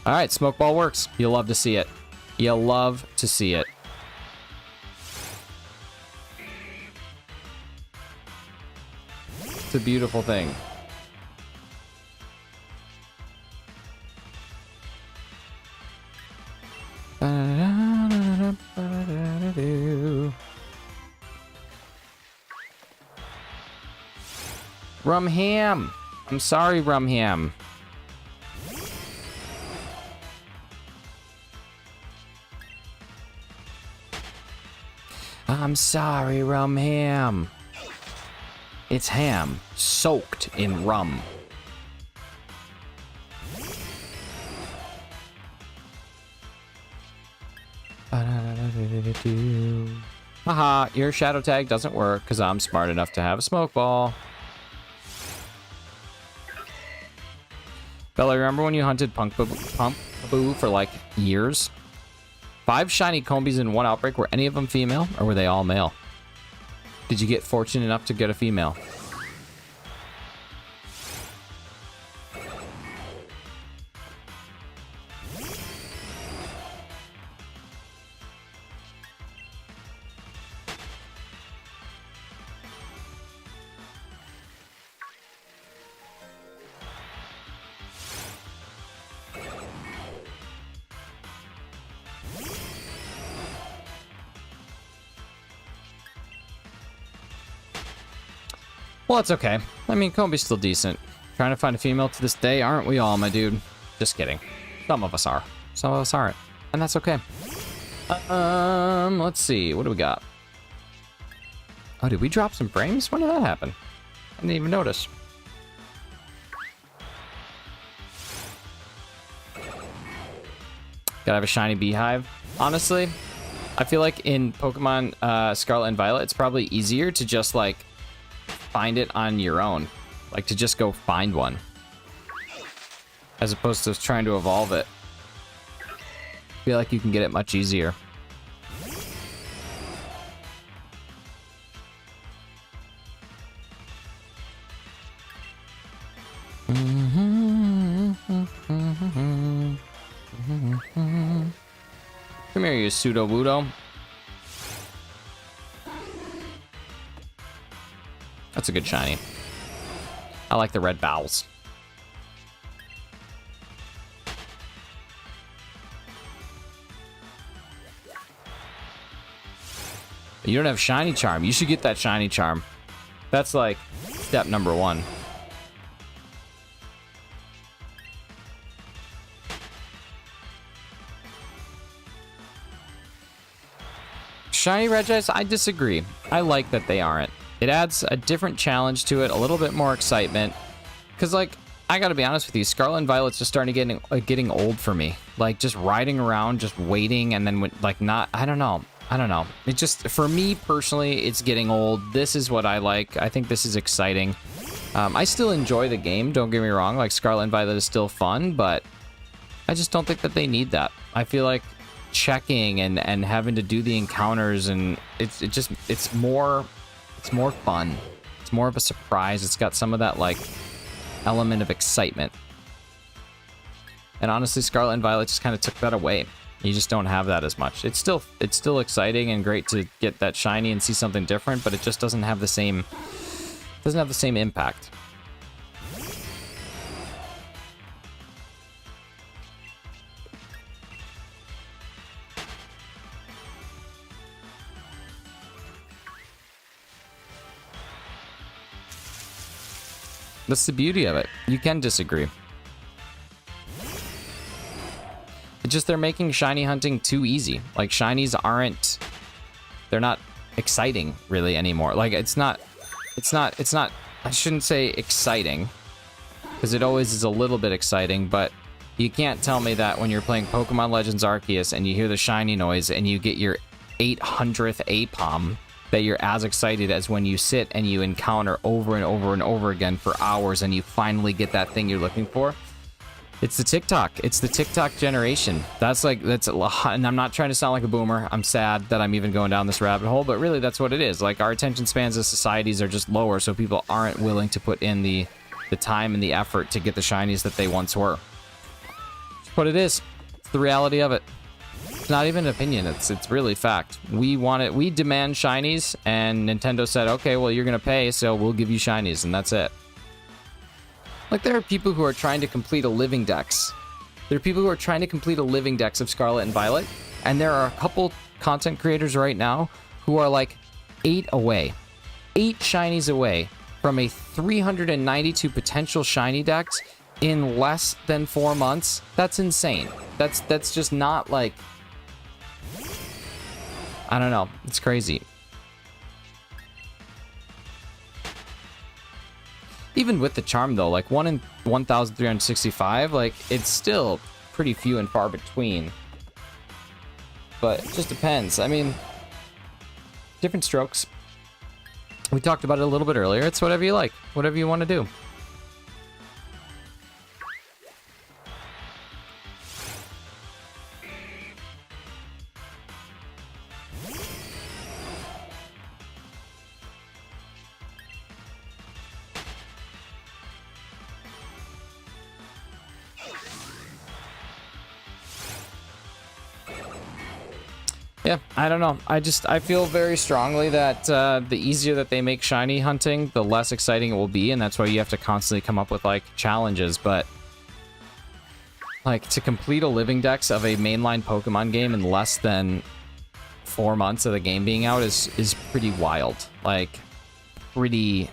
Alright, Smoke Ball works. You'll love to see it. You'll love to see it. It's a beautiful thing. Rumham! I'm sorry, Rumham. I'm sorry, Rumham. It's ham soaked in rum. Haha, your Shadow Tag doesn't work because I'm smart enough to have a Smoke Ball. Bella, remember when you hunted Pumpaboo for like years? 5 shiny Combies in 1 outbreak. Were any of them female or were they all male? Did you get fortunate enough to get a female? Well, it's okay. I mean, Combi's still decent. Trying to find a female to this day, aren't we all, my dude? Just kidding. Some of us are. Some of us aren't. And that's okay. Let's see. What do we got? Oh, did we drop some frames? When did that happen? I didn't even notice. Gotta have a shiny Beehive. Honestly, I feel like in Pokemon Scarlet and Violet, it's probably easier to just, like, find it on your own. Like, to just go find one. As opposed to trying to evolve it. I feel like you can get it much easier. your pseudo wudo. That's a good shiny. I like the red bowels. You don't have shiny charm. You should get that shiny charm. That's like step number 1. Shiny Regis, I disagree. I like that they aren't. It adds a different challenge to it, a little bit more excitement. Because, like, I gotta be honest with you, Scarlet and Violet's just starting getting old for me. Like, just riding around, just waiting, and then, like, not... I don't know. It just, for me personally, it's getting old. This is what I like. I think this is exciting. I still enjoy the game, don't get me wrong. Like, Scarlet and Violet is still fun, but I just don't think that they need that. I feel like checking and having to do the encounters, and it's more fun. It's more of a surprise. It's got some of that, like, element of excitement. And honestly, Scarlet and Violet just kind of took that away. You just don't have that as much. It's still exciting and great to get that shiny and see something different, but it just doesn't have the same impact. That's the beauty of it. You can disagree. It's just they're making shiny hunting too easy. Like, shinies aren't... They're not exciting, really, anymore. Like, it's not... I shouldn't say exciting, because it always is a little bit exciting, but you can't tell me that when you're playing Pokemon Legends Arceus and you hear the shiny noise and you get your 800th Apom, that you're as excited as when you sit and you encounter over and over and over again for hours and you finally get that thing you're looking for. It's the TikTok. It's the TikTok generation. That's a lot, and I'm not trying to sound like a boomer. I'm sad that I'm even going down this rabbit hole, but really that's what it is. Like, our attention spans as societies are just lower, so people aren't willing to put in the time and the effort to get the shinies that they once were. It's what it is. It's the reality of it. It's not even an opinion. It's really fact. We want it. We demand shinies, and Nintendo said, okay, well, you're gonna pay, so we'll give you shinies, and that's it. Like, there are people who are trying to complete a living dex. There are people who are trying to complete a living dex of Scarlet and Violet, and there are a couple content creators right now who are like 8 shinies away from a 392 potential shiny dex in less than 4 months. That's insane. That's just not, like... I don't know. It's crazy. Even with the charm, though, like 1 in 1,365, like, it's still pretty few and far between. But it just depends. I mean, different strokes. We talked about it a little bit earlier. It's whatever you like, whatever you want to do. Yeah, I don't know. I feel very strongly that the easier that they make shiny hunting, the less exciting it will be, and that's why you have to constantly come up with, like, challenges. But, like, to complete a living dex of a mainline Pokemon game in less than 4 months of the game being out is pretty wild. Like, pretty...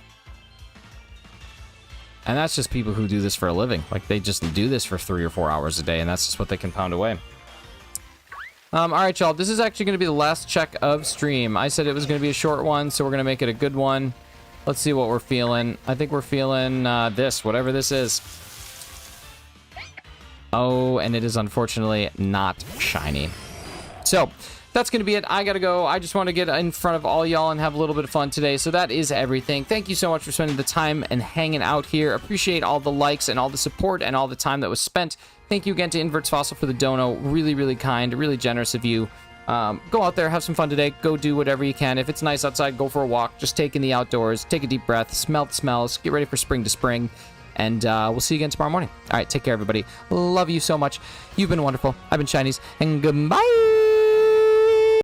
And that's just people who do this for a living. Like, they just do this for 3 or 4 hours a day, and that's just what they can pound away. Alright, y'all, this is actually going to be the last check of stream. I said it was going to be a short one, so we're going to make it a good one. Let's see what we're feeling. I think we're feeling this, whatever this is. Oh, and it is unfortunately not shiny. So, that's going to be it. I got to go. I just want to get in front of all y'all and have a little bit of fun today. So that is everything. Thank you so much for spending the time and hanging out here. Appreciate all the likes and all the support and all the time that was spent. Thank you again to Inverts Fossil for the dono. Really, really kind, really generous of you. Go out there, have some fun today. Go do whatever you can. If it's nice outside, go for a walk. Just take in the outdoors. Take a deep breath. Smell the smells. Get ready for spring to spring. And we'll see you again tomorrow morning. All right, take care, everybody. Love you so much. You've been wonderful. I've been Shinies. And goodbye.